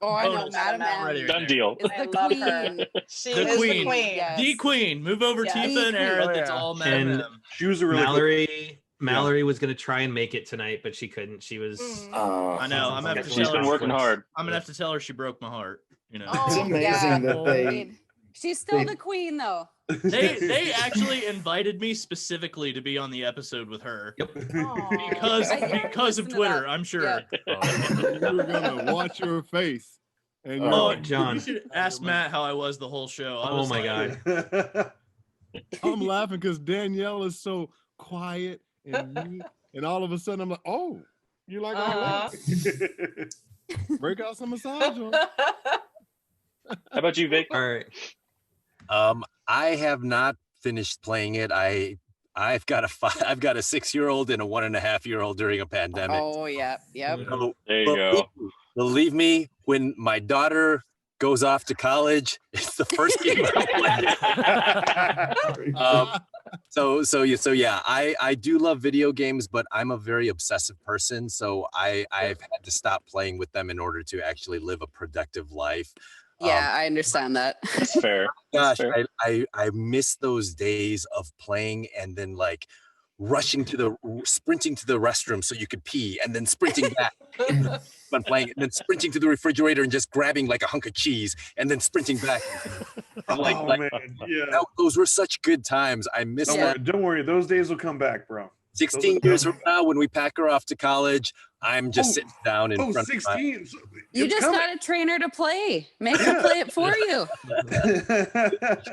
Oh, I know, Bonus. Madam M Ready right Done there. deal. is I the love queen. her. She The is queen. the queen. Yes. The queen. Move over Yes. Tifa The and Aaron. queen. That's Oh, yeah. all Madam And M. She was a really Mallory was gonna try and make it tonight, but she couldn't. She was. I know. I'm gonna have to She's tell been her. working hard. I'm gonna have to tell her she broke my heart. You know. It's Oh, amazing yeah. that they She's still they- the queen though. They actually invited me specifically to be on the episode with her Aw. because I because of listened to Twitter. that. I'm sure. You were gonna watch your face. And Oh, John. you should ask Matt how I was the whole show. I Oh was my like, god. I'm laughing because Danielle is so quiet and neat, and all of a sudden I'm like, oh, you like our legs? Break out some massage on. How about you, Vic? All right. I have not finished playing it. I've got a 6-year-old and a 1.5-year-old during a pandemic. Oh yeah, yep. So, There you go. Believe me, when my daughter goes off to college, it's the first game I'm playing. So yeah, I do love video games, but I'm a very obsessive person. So I've had to stop playing with them in order to actually live a productive life. Yeah, I understand that. That's fair. Gosh, That's fair. I miss those days of playing and then like sprinting to the restroom so you could pee and then sprinting back when playing and then sprinting to the refrigerator and just grabbing like a hunk of cheese and then sprinting back. Man, yeah. Those were such good times. I miss that. Don't worry. Those days will come back, bro. 16 years from now, when we pack her off to college, I'm just sitting down in front of 16. You just got to train her to play. Make her play it for you.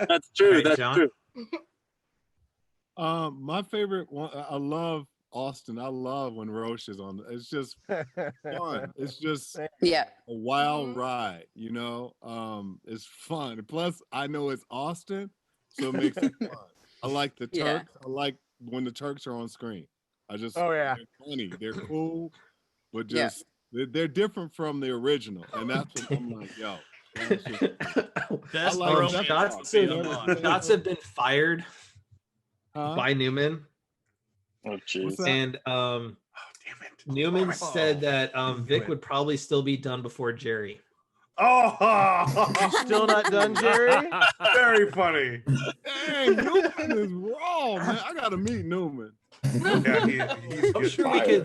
That's true. Right, That's John? true. My favorite one, I love Austin. I love when Roche is on. It's just fun. It's just Yeah. a wild ride, you know. It's fun. Plus, I know it's Austin, so it makes it fun. I like the Yeah. Turks. I like when the Turks are on screen. Oh, yeah. They're funny. They're cool, but Yeah. just they're different from the original, and that's what I'm like, yo. That's just, Best like bromance that. Shots, in the box. shots have been fired huh? by Newman, Oh, What's jeez. that? and Damn it. Newman said that Vic would probably still be done before Jerry. Oh, Still not done, Jerry? very funny. Dang, Newman is raw, man. I gotta meet Newman. Yeah, he's I'm good. sure we He's could.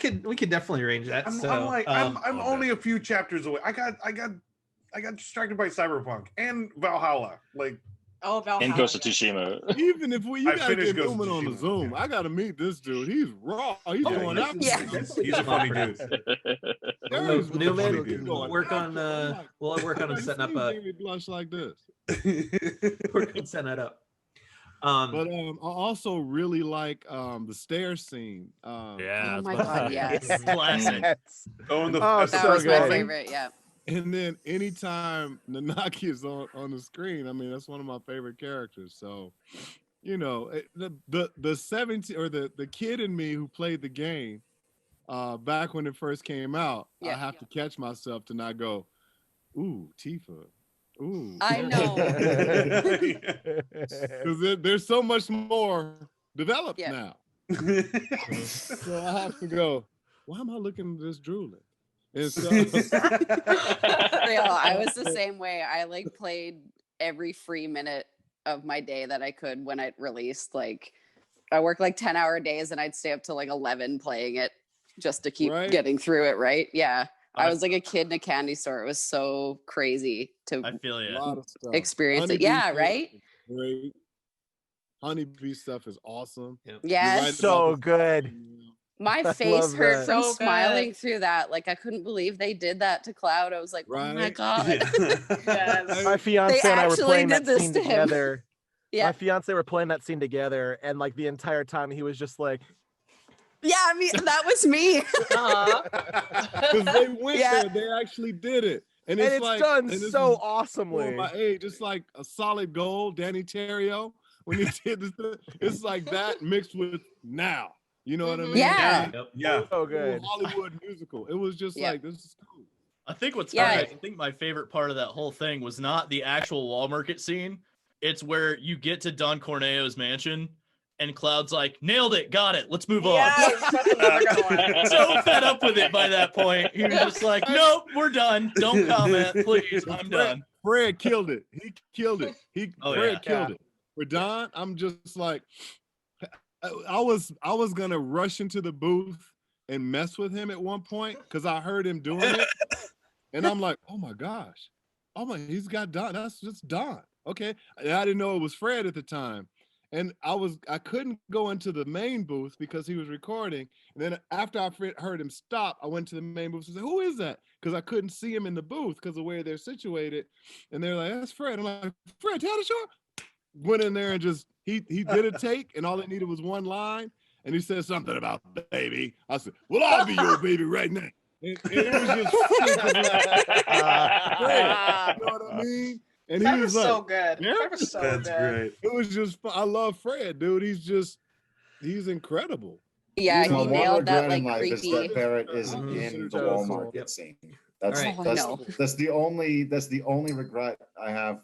good. We could definitely arrange that. I'm only a few chapters away. I got distracted by Cyberpunk and Valhalla. Like, Oh, Valhalla. And Ghost of Tsushima. Even if you I gotta finished get Ghost of Newman on the Tsushima, Zoom, yeah. I gotta meet this dude. He's raw. He's going out. he's a funny dude. Jerry's Newman, funny dude. we'll work on we'll work on I've setting up seen a Jerry blush like this. work on setting that up. But I also really like the stair scene. Yeah. Oh my god, yes. Classic. Oh, and the Oh, That so was my good. favorite. Yeah. And then anytime Nanaki is on the screen, I mean that's one of my favorite characters. So, you know, the 17 or the kid in me who played the game back when it first came out, I Yeah. have to catch myself to not go, ooh, Tifa. Ooh. I know. Because there's so much more developed Yeah. now. So I have to go, why am I looking this drooling? And so Real, I was the same way. I like played every free minute of my day that I could when it released. Like I worked like 10-hour days and I'd stay up till like 11 playing it just to keep Right. getting through it, right? Yeah. I was like a kid in a candy store. It was so crazy to I feel a you. lot of stuff. experience it. Honeybee Yeah, stuff right? is great. Honeybee stuff is awesome. Yep. You're Yes. right So about the- good. My I face love hurt that. from So smiling good. through that. Like I couldn't believe they did that to Cloud. I was like, oh my Right? god. Yes. My fiance and I were actually playing did that this scene to him. together. Yeah. My fiance were playing that scene together, and like the entire time he was just like, Yeah, I mean that was me. Because they went Yeah. there, they actually did it, and and it's it's like, done and this so is for awesomely. my age, it's like a solid gold. Danny Terrio when he did this, it's like that mixed with now. You know what I mean? Yeah. Yeah. So Full good. Hollywood musical. It was just Yeah. like, this is cool. I think what's Yeah. funny, I think my favorite part of that whole thing was not the actual wall market scene. It's where you get to Don Corneo's mansion and Cloud's like, nailed it, got it, let's move on. Yes, that's another good one. So fed up with it by that point. He was just like, nope, we're done. Don't comment, please. I'm done. Fred killed it. He killed it. Oh, Fred yeah. killed it. For Don, I'm just like, I was gonna rush into the booth and mess with him at one point because I heard him doing it, and I'm like, oh my gosh, he's got Don. That's just Don. Okay, and I didn't know it was Fred at the time, and I couldn't go into the main booth because he was recording. And then after I heard him stop, I went to the main booth and said, who is that? Because I couldn't see him in the booth because of where they're situated. And they're like, that's Fred. I'm like, Fred, tell the show. Went in there and just he did a take, and all it needed was one line, and he said something about baby. I said, well, I'll be your baby right now. And it was just Fred, you know what I mean? And he That was was like, so good. yeah, That was so That's good. great. it was just I love Fred, dude. He's incredible. Yeah, My he one nailed that regret like in life is creepy. that Barrett isn't Mhm. in the Yep. Walmart scene. That's All right. Oh, that's no. that's the only regret I have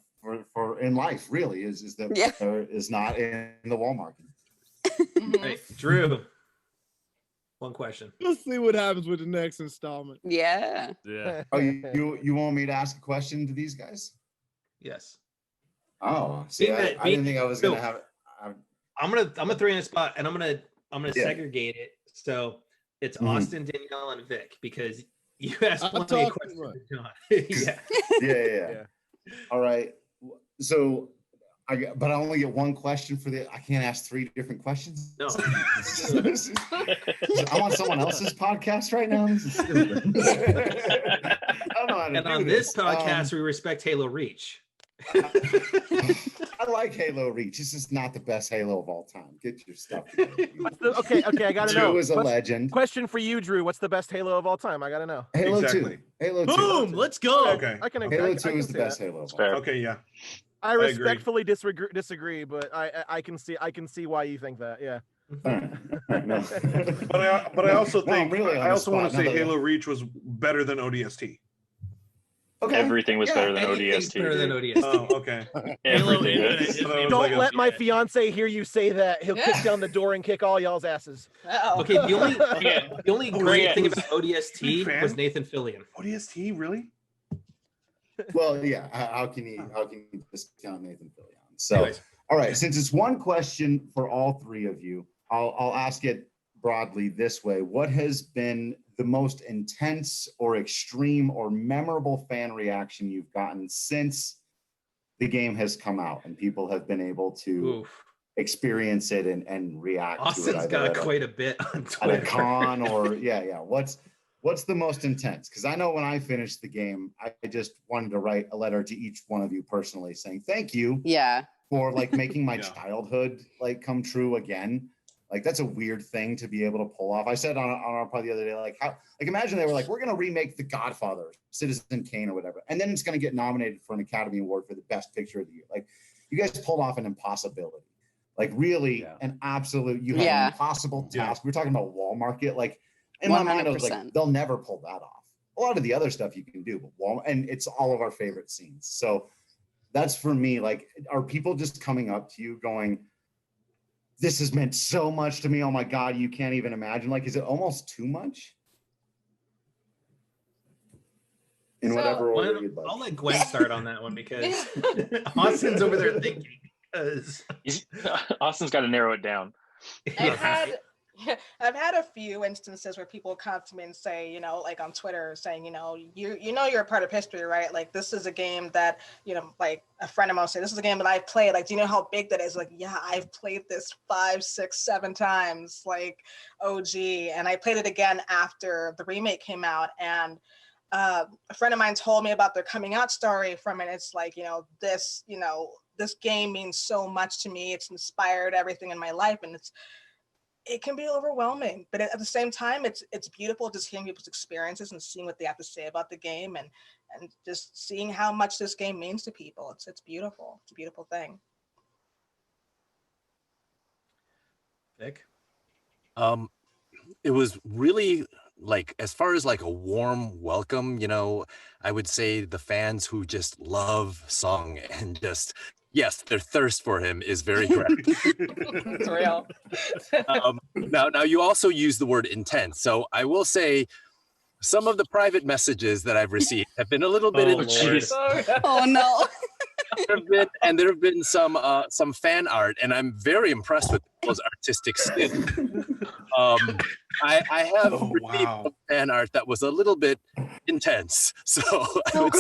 for in life. Really, is that Yeah. Barrett is not in the Walmart. Mhm. Right. Drew. One question. We'll see what happens with the next installment. Yeah. Yeah. Oh, you want me to ask a question to these guys? Yes. Oh, see, I didn't think I was gonna have it. I'm gonna throw you in a spot, and I'm gonna Yeah. segregate it. So it's Mhm. Austin, Danielle, and Vic because you asked I'm plenty of talking questions to John. Yeah. Yeah. All right. So but I only get one question for I can't ask 3 different questions. No. I'm on someone else's podcast right now. This is stupid. I don't know how to And do on this podcast, we respect Halo Reach. I like Halo Reach. This is not the best Halo of all time. Get your stuff together. Okay, I gotta know. Drew is a What's- legend. Question for you, Drew. What's the best Halo of all time? I gotta know. Halo Exactly. 2. Halo 2. Boom, let's go. Okay. I can. Halo I 2 can is the see best that. Halo of all Fair. time. Okay, yeah. I agree. respectfully disagree, but I can see why you think that. Yeah. All right, no. But I also No, I'm think really on I the also want spot to now say that- Halo Reach was better than ODST. Okay. Everything was better than Anything's ODST. better than dude. ODST. Oh, okay. Halo Everything Infinite is. isn't That was even Don't like a- let my yeah. fiance hear you say that. He'll kick Yeah. down the door and kick all y'all's asses. Uh-oh. Okay, the only Yeah. the only Oh, great yeah. thing Who's- about ODST fan? was Nathan Fillion. ODST, really? Well, yeah. How can you discount Nathan Fillion? So, Anyways. all right. Since it's one question for all 3 of you, I'll ask it broadly this way: what has been the most intense or extreme or memorable fan reaction you've gotten since the game has come out and people have been able to Oof. experience it and react to it? Austin's either got at a- quite a bit on at a Twitter. con or yeah. What's the most intense? Because I know when I finished the game, I just wanted to write a letter to each one of you personally saying thank you Yeah. for like making my Yeah. childhood like come true again. Like that's a weird thing to be able to pull off. I said on our pod the other day, like imagine they were like, we're gonna remake The Godfather, Citizen Kane or whatever, and then it's gonna get nominated for an Academy Award for the best picture of the year. Like you guys pulled off an impossibility. Like really an absolute, you had Yeah. an impossible Yeah. task. We're talking about Walmart. Like in my mind, I was like, 100%. they'll never pull that off. A lot of the other stuff you can do, but Walmart, and it's all of our favorite scenes. So that's for me. Like, are people just coming up to you going, this has meant so much to me. Oh my God, you can't even imagine. Like, is it almost too much? In So, whatever order Gwen, you'd like. I'll let Gwen start on that one because Austin's over there thinking. 'cause- Austin's got to narrow it down. I've had Yeah, I've had a few instances where people come to me and say, like on Twitter, saying, you're a part of history, right? Like this is a game that, like a friend of mine said, this is a game that I played. Like, do you know how big that is? Like, yeah, I've played this 5, 6, 7 times, like OG, and I played it again after the remake came out. And a friend of mine told me about their coming out story from it. It's like, this game means so much to me. It's inspired everything in my life, and it can be overwhelming, but at the same time, it's beautiful just hearing people's experiences and seeing what they have to say about the game, and just seeing how much this game means to people. It's beautiful. It's a beautiful thing. Vic? It was really like, as far as like a warm welcome, I would say the fans who just love Tseng and just, yes, their thirst for him is very gratifying. It's real. Now you also use the word intense. So I will say some of the private messages that I've received have been a little bit intense. Oh no. There have been some fan art, and I'm very impressed with people's artistic skill. I have received some fan art that was a little bit intense, so I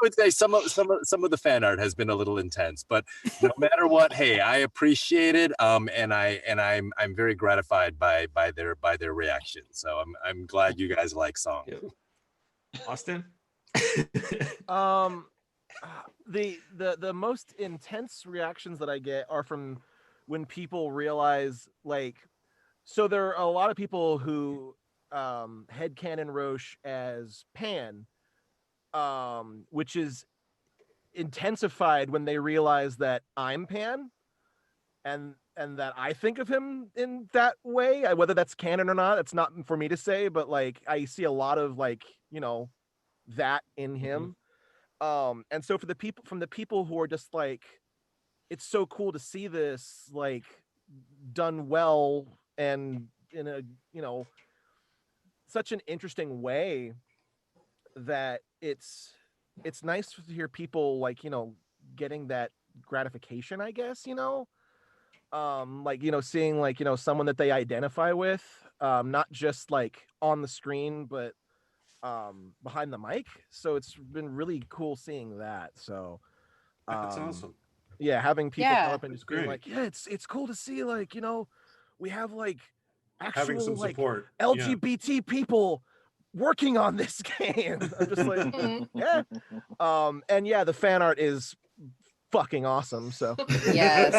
would say some of the fan art has been a little intense. But no matter what, hey, I appreciate it, and I'm very gratified by their reaction. So I'm glad you guys like Tseng. Austin? The most intense reactions that I get are from when people realize, like, so there are a lot of people who headcanon Roche as Pan, which is intensified when they realize that I'm Pan, and that I think of him in that way. Whether that's canon or not, it's not for me to say, but like I see a lot of like, that in him. And so from the people who are just like, it's so cool to see this like done well and in a such an interesting way, that it's nice to hear people like getting that gratification, I guess, like seeing like someone that they identify with, not just like on the screen but behind the mic. So it's been really cool seeing that. So that's awesome. Yeah, having people come up and just being great. like, yeah, it's cool to see, like, we have like actual Having some like support. LGBT people working on this game. I'm just like, yeah. And yeah, the fan art is fucking awesome. So Yes.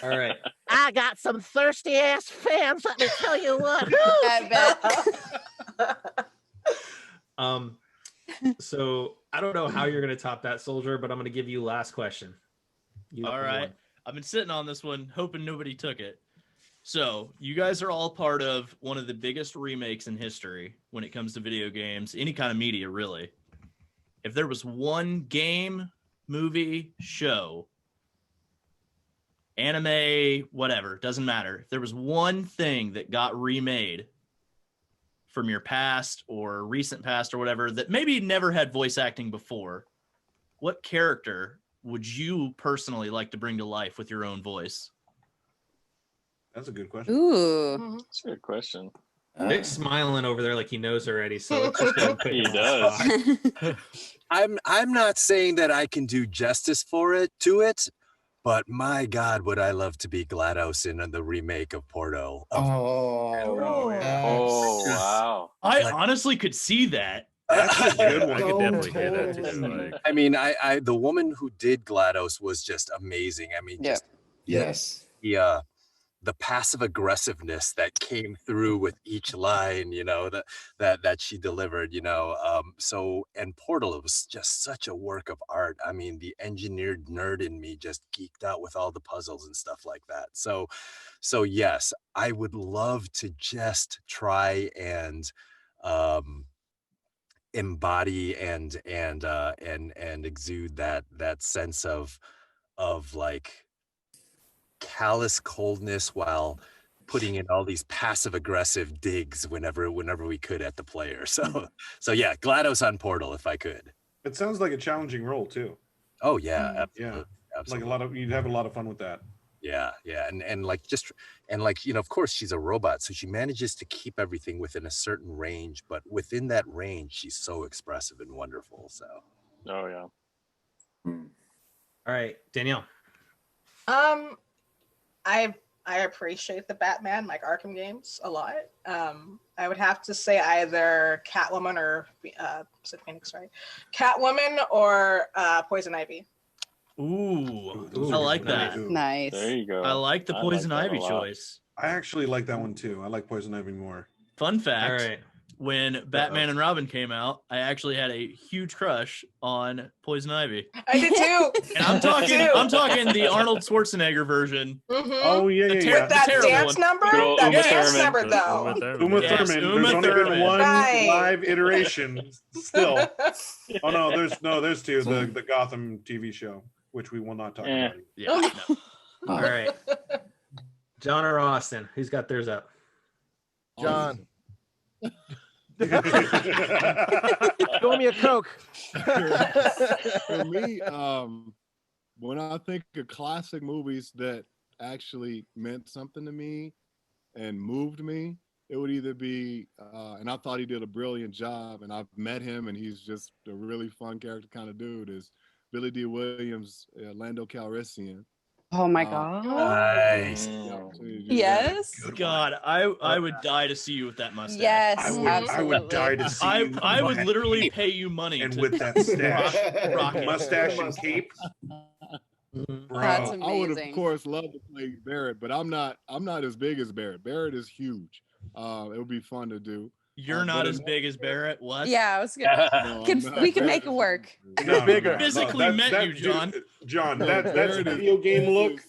All right. I got some thirsty ass fans. Let me tell you what. I bet. So I don't know how you're going to top that, Soldier, but I'm going to give you last question. All right. I've been sitting on this one, hoping nobody took it. So you guys are all part of one of the biggest remakes in history when it comes to video games, any kind of media, really. If there was one game, movie, show, anime, whatever, doesn't matter. If there was one thing that got remade from your past or recent past or whatever that maybe never had voice acting before, what character would you personally like to bring to life with your own voice? That's a good question. Ooh. That's a good question. Vic's smiling over there like he knows already, so let's just go put He him on the does. spot. I'm not saying that I can do justice to it, but my God, would I love to be GLaDOS in the remake of Porto. Oh, wow. I honestly could see that. That's a good one. I could definitely hear that too. Like, I mean, I the woman who did GLaDOS was just amazing. I mean, just Yes. the passive aggressiveness that came through with each line, that she delivered, so, and Portal, it was just such a work of art. I mean, the engineered nerd in me just geeked out with all the puzzles and stuff like that. So yes, I would love to just try and embody and exude that sense of like callous coldness while putting in all these passive aggressive digs whenever we could at the player. So yeah, GLaDOS on Portal if I could. It sounds like a challenging role too. Oh yeah, absolutely. Yeah. Like you'd have a lot of fun with that. Yeah, and like of course she's a robot, so she manages to keep everything within a certain range, but within that range, she's so expressive and wonderful. So. Oh yeah. All right, Danielle. I appreciate the Batman, like Arkham games, a lot. I would have to say either Catwoman or Phoenix, right? Catwoman or Poison Ivy. Ooh, I like that. Nice. There you go. I like the Poison Ivy choice. I actually like that one too. I like Poison Ivy more. Fun fact. All right. When Batman and Robin came out, I actually had a huge crush on Poison Ivy. I did too. And I'm talking the Arnold Schwarzenegger version. Mm-hmm. Oh yeah, With that dance number? That dance number though. Uma Thurman. There's only been one live iteration still. Oh no, there's two. The Gotham TV show, which we will not talk about. Yeah. All right. John or Austin? Who's got theirs up? John. Throw me a Coke. For me, when I think of classic movies that actually meant something to me and moved me, it would either be, and I thought he did a brilliant job, and I've met him, and he's just a really fun character kind of dude, is Billy D. Williams, Lando Calrissian. Oh my god. Nice. Yes. God, I would die to see you with that mustache. Yes, I would die to see you. I would literally pay you money and to with that stash, rock it. mustache and cape. That's I would amazing. of course love to play Barret, but I'm not as big as Barret. Barret is huge. It would be fun to do. You're not as big as Barret. What? Yeah, I was gonna. We can make it work. Bigger. Physically met you, John. John, that's a video game look.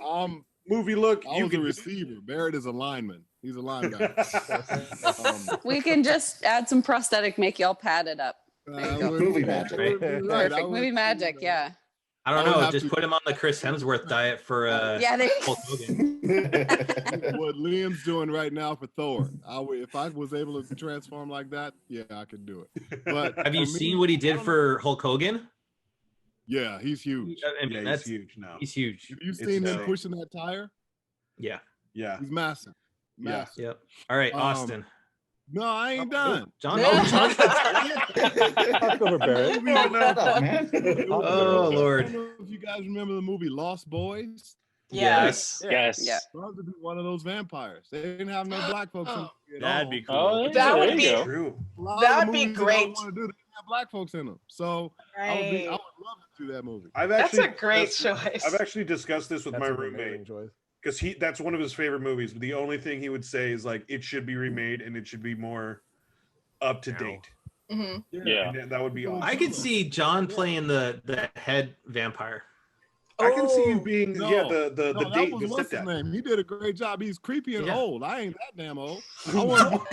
I'm movie look. I was a receiver. Barret is a lineman. He's a linebacker. We can just add some prosthetic, make y'all pad it up. Movie magic. Perfect. Movie magic. Yeah. I don't know. Just put him on the Chris Hemsworth diet for Yeah, they- Hulk Hogan. What Liam's doing right now for Thor. If I was able to transform like that, yeah, I could do it. But Have you seen what he did for Hulk Hogan? Yeah, he's huge. I mean, He's huge now. He's huge. Have you seen him pushing that tire? Yeah. Yeah. He's massive. Yeah. Yep. All right, Austin. No, I ain't done. John. Talk over Barret. Oh Lord. I don't know if you guys remember the movie Lost Boys. Yes. Yes. Yeah. Love to be one of those vampires. They didn't have no black folks. In it That'd all. be cool. Oh, That would there you be go. True. A lot That of would be movies that I great. want to do, they didn't have black folks in them. So I would love to do that movie. That's a great choice. I've actually discussed this with my roommate because that's one of his favorite movies. But the only thing he would say is like it should be remade and it should be more up to date. Mm-hmm. Yeah. And that would be awesome. I could see John playing the head vampire. I can see you being No, the that date, was the what's his stepdad. name. He did a great job. He's creepy and Yeah. old. I ain't that damn old. I want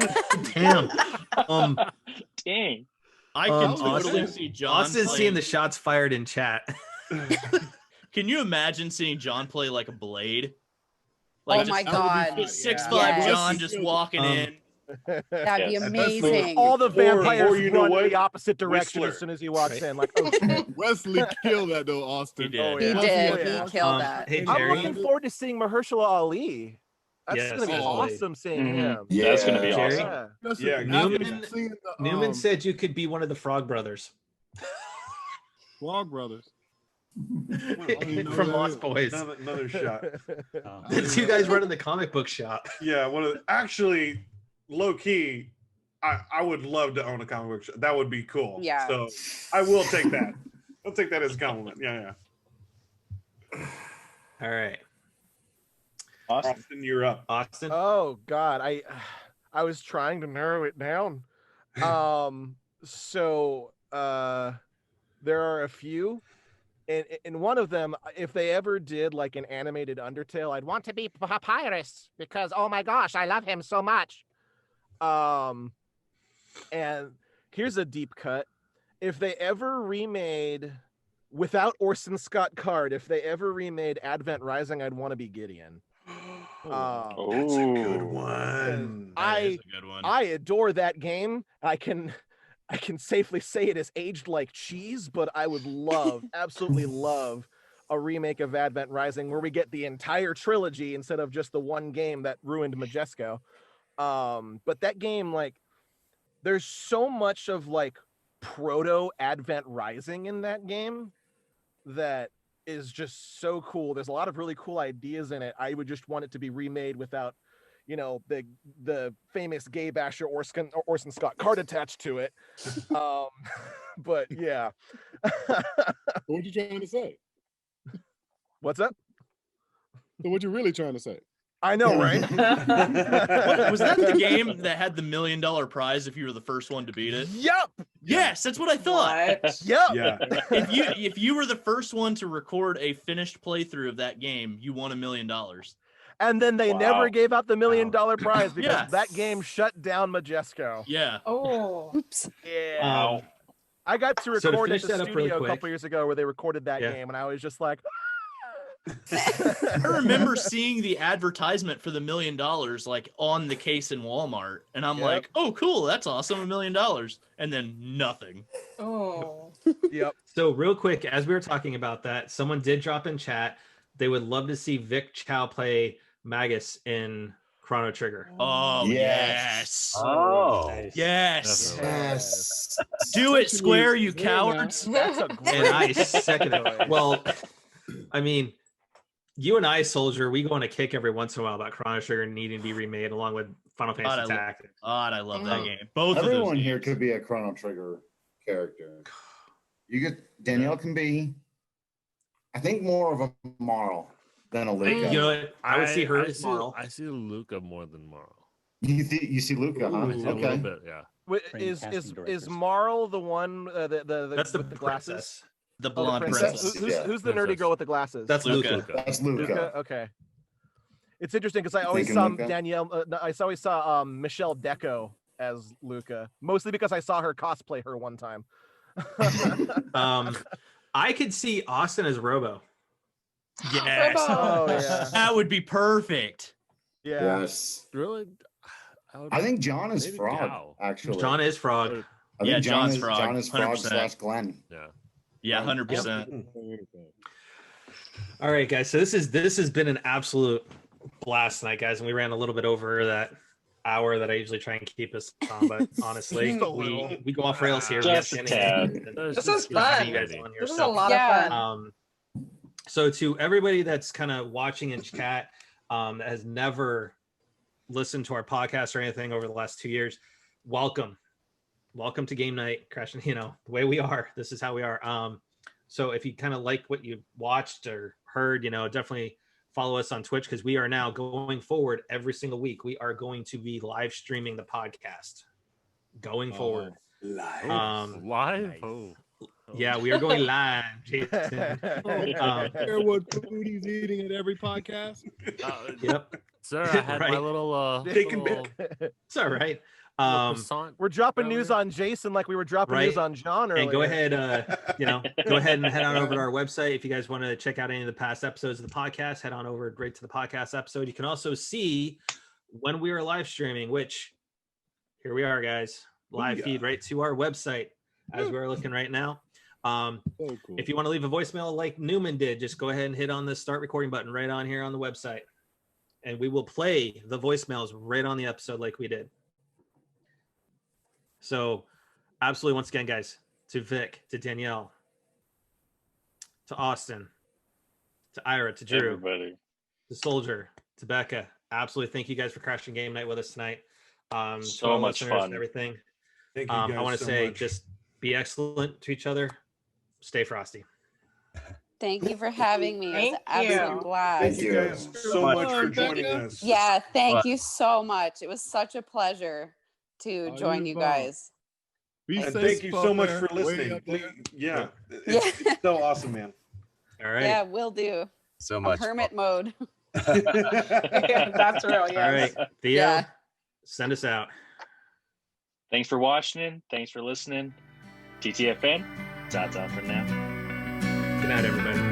Damn. Dang. I can was totally good. see John. Austin's playing- seeing the shots fired in chat. Can you imagine seeing John play like a Blade? Oh my God. Just 6'5" Yes. John just walking in. That'd be Yes. amazing. All the vampires or you know run what? in the opposite direction Whistler. as soon as he walks in. Like, oh shit. Wesley killed that though, Austin. He did. He Yeah. did. Yeah. He killed that. Hey I'm Jerry. looking forward to seeing Mahershala Ali. That's Yes, gonna be yes, awesome seeing Mhm. him. That's gonna be Jerry? awesome. Listen, Yeah, after Newman- seeing the, Newman said you could be one of the Frog Brothers Frog Brothers. from Lost Boys. Another shot. The two guys running the comic book shop. Yeah, actually, low key, I would love to own a comic book shop. That would be cool. Yeah. So I will take that. I'll take that as a compliment. Yeah. All right. Austin, you're up. Austin. Oh God, I was trying to narrow it down. So there are a few, and one of them, if they ever did like an animated Undertale, I'd want to be Papyrus because oh my gosh, I love him so much. And here's a deep cut. If they ever remade without Orson Scott Card, if they ever remade Advent Rising, I'd want to be Gideon. That's a good one. That is a good one. I adore that game. I can safely say it has aged like cheese, but I would love, absolutely love a remake of Advent Rising where we get the entire trilogy instead of just the one game that ruined Majesco. But that game, like, there's so much of like proto Advent Rising in that game that is just so cool. There's a lot of really cool ideas in it. I would just want it to be remade without, you know, the famous gay basher Orson Scott Card attached to it. But yeah. What you trying to say? What's up? So what you really trying to say? I know, right? Was that the game that had the $1 million prize if you were the first one to beat it? Yep. Yes, that's what I thought. What? Yep. Yeah. If you were the first one to record a finished playthrough of that game, you won $1 million. And then they never gave out the $1 million prize because Yeah. that game shut down Majesco. Yeah. Oh. Oops. Yeah. I got to So to record finish at the that up really studio a quick- couple years ago where they recorded that Yeah. game, and I was just like, I remember seeing the advertisement for the $1 million like on the case in Walmart, and I'm Yep. like, "Oh, cool, that's awesome, $1 million," and then nothing. Oh. yep. So real quick, as we were talking about that, someone did drop in chat. They would love to see Vic Chao play Magus in Chrono Trigger. Oh Yes. yes, Oh, yes, Definitely. Yes. do it, Square, you Yeah, man. cowards! That's a great And I second choice. it. Well, I mean, you and I, Soldier, we go on a kick every once in a while about Chrono Trigger needing to be remade along with Final God, Fantasy Tactics. God, I love that Mm. game. Both of Everyone those here games. could be a Chrono Trigger character. You get Danielle can be, I think, more of a Marl than a Luca. You know what? I would see her as Marl. I see Luca more than Marl. You see Luca, huh? I see a little Okay. bit, yeah. Wait, Trained is casting directors. Marl the one the That's the with the glasses? princess. The Oh, the blonde princess. princess. Yeah. Who's the nerdy Princess. girl with the glasses? That's Luca. Luca. That's Luca. Luca. Okay. It's interesting because I always Thinking saw Luca? Danielle. I always saw Michelle Deco as Luca, mostly because I saw her cosplay her one time. I could see Austin as Robo. Yes, Oh yeah, that would be perfect. yeah. Yes. Really? would- I think John is maybe Frog, Cow. actually. John is Frog. I think Yeah, John John's is, Frog, John is Frog 100%. / Glenn. Yeah. Yeah, 100%. All right, guys. So this has been an absolute blast tonight, guys, and we ran a little bit over that hour that I usually try and keep us on, but honestly, Just a little. we go off rails here. Just We a have tad. shenanigans. This is Good having fun. you guys on here. This is a So, lot Yeah. of fun. so to everybody that's kind of watching in chat, that has never listened to our podcast or anything over the last 2 years, welcome to game night. Crashing, the way we are, this is how we are. So if you kind of like what you watched or heard, definitely follow us on Twitch, because we are now going forward every single week. We are going to be live streaming the podcast going forward. Live. Live? nice. Oh. Yeah, we are going live, Jason. Care what food he's eating at every podcast? Yep, Sir, I had my Right. little Taking little, it's all right. little croissant We're dropping earlier. news on Jason like we were dropping Right. news on John earlier. And go ahead, go ahead and head on over to our website. If you guys want to check out any of the past episodes of the podcast, head on over right to the podcast episode. You can also see when we are live streaming, which here we are, guys, live Booyah. feed right to our website as we're looking right now. So cool. If you want to leave a voicemail like Newman did, just go ahead and hit on the start recording button right on here on the website. And we will play the voicemails right on the episode like we did. So absolutely, once again, guys, to Vic, to Danielle, to Austin, to Ira, to Drew, Everybody. to Soldier, to Becca, absolutely thank you guys for crashing game night with us tonight. To So our much listeners fun. and everything. Thank you I guys want to so say much. just be excellent to each other. Stay frosty. Thank you for having me. It was Thank an absolute you. blast. Thank you guys so much for joining us. Yeah, thank you so much. It was such a pleasure to Oh, join you you bomb. guys. Be And safe thank you out so much there, for way listening. up there. Yeah, Yeah. it's so awesome, man. All right. Yeah, will do. So A much. hermit mode. Yeah, that's real. All Yes. right. Theo, Yeah. send us out. Thanks for watching. Thanks for listening. TTFN. That's all for now. Good night, everybody.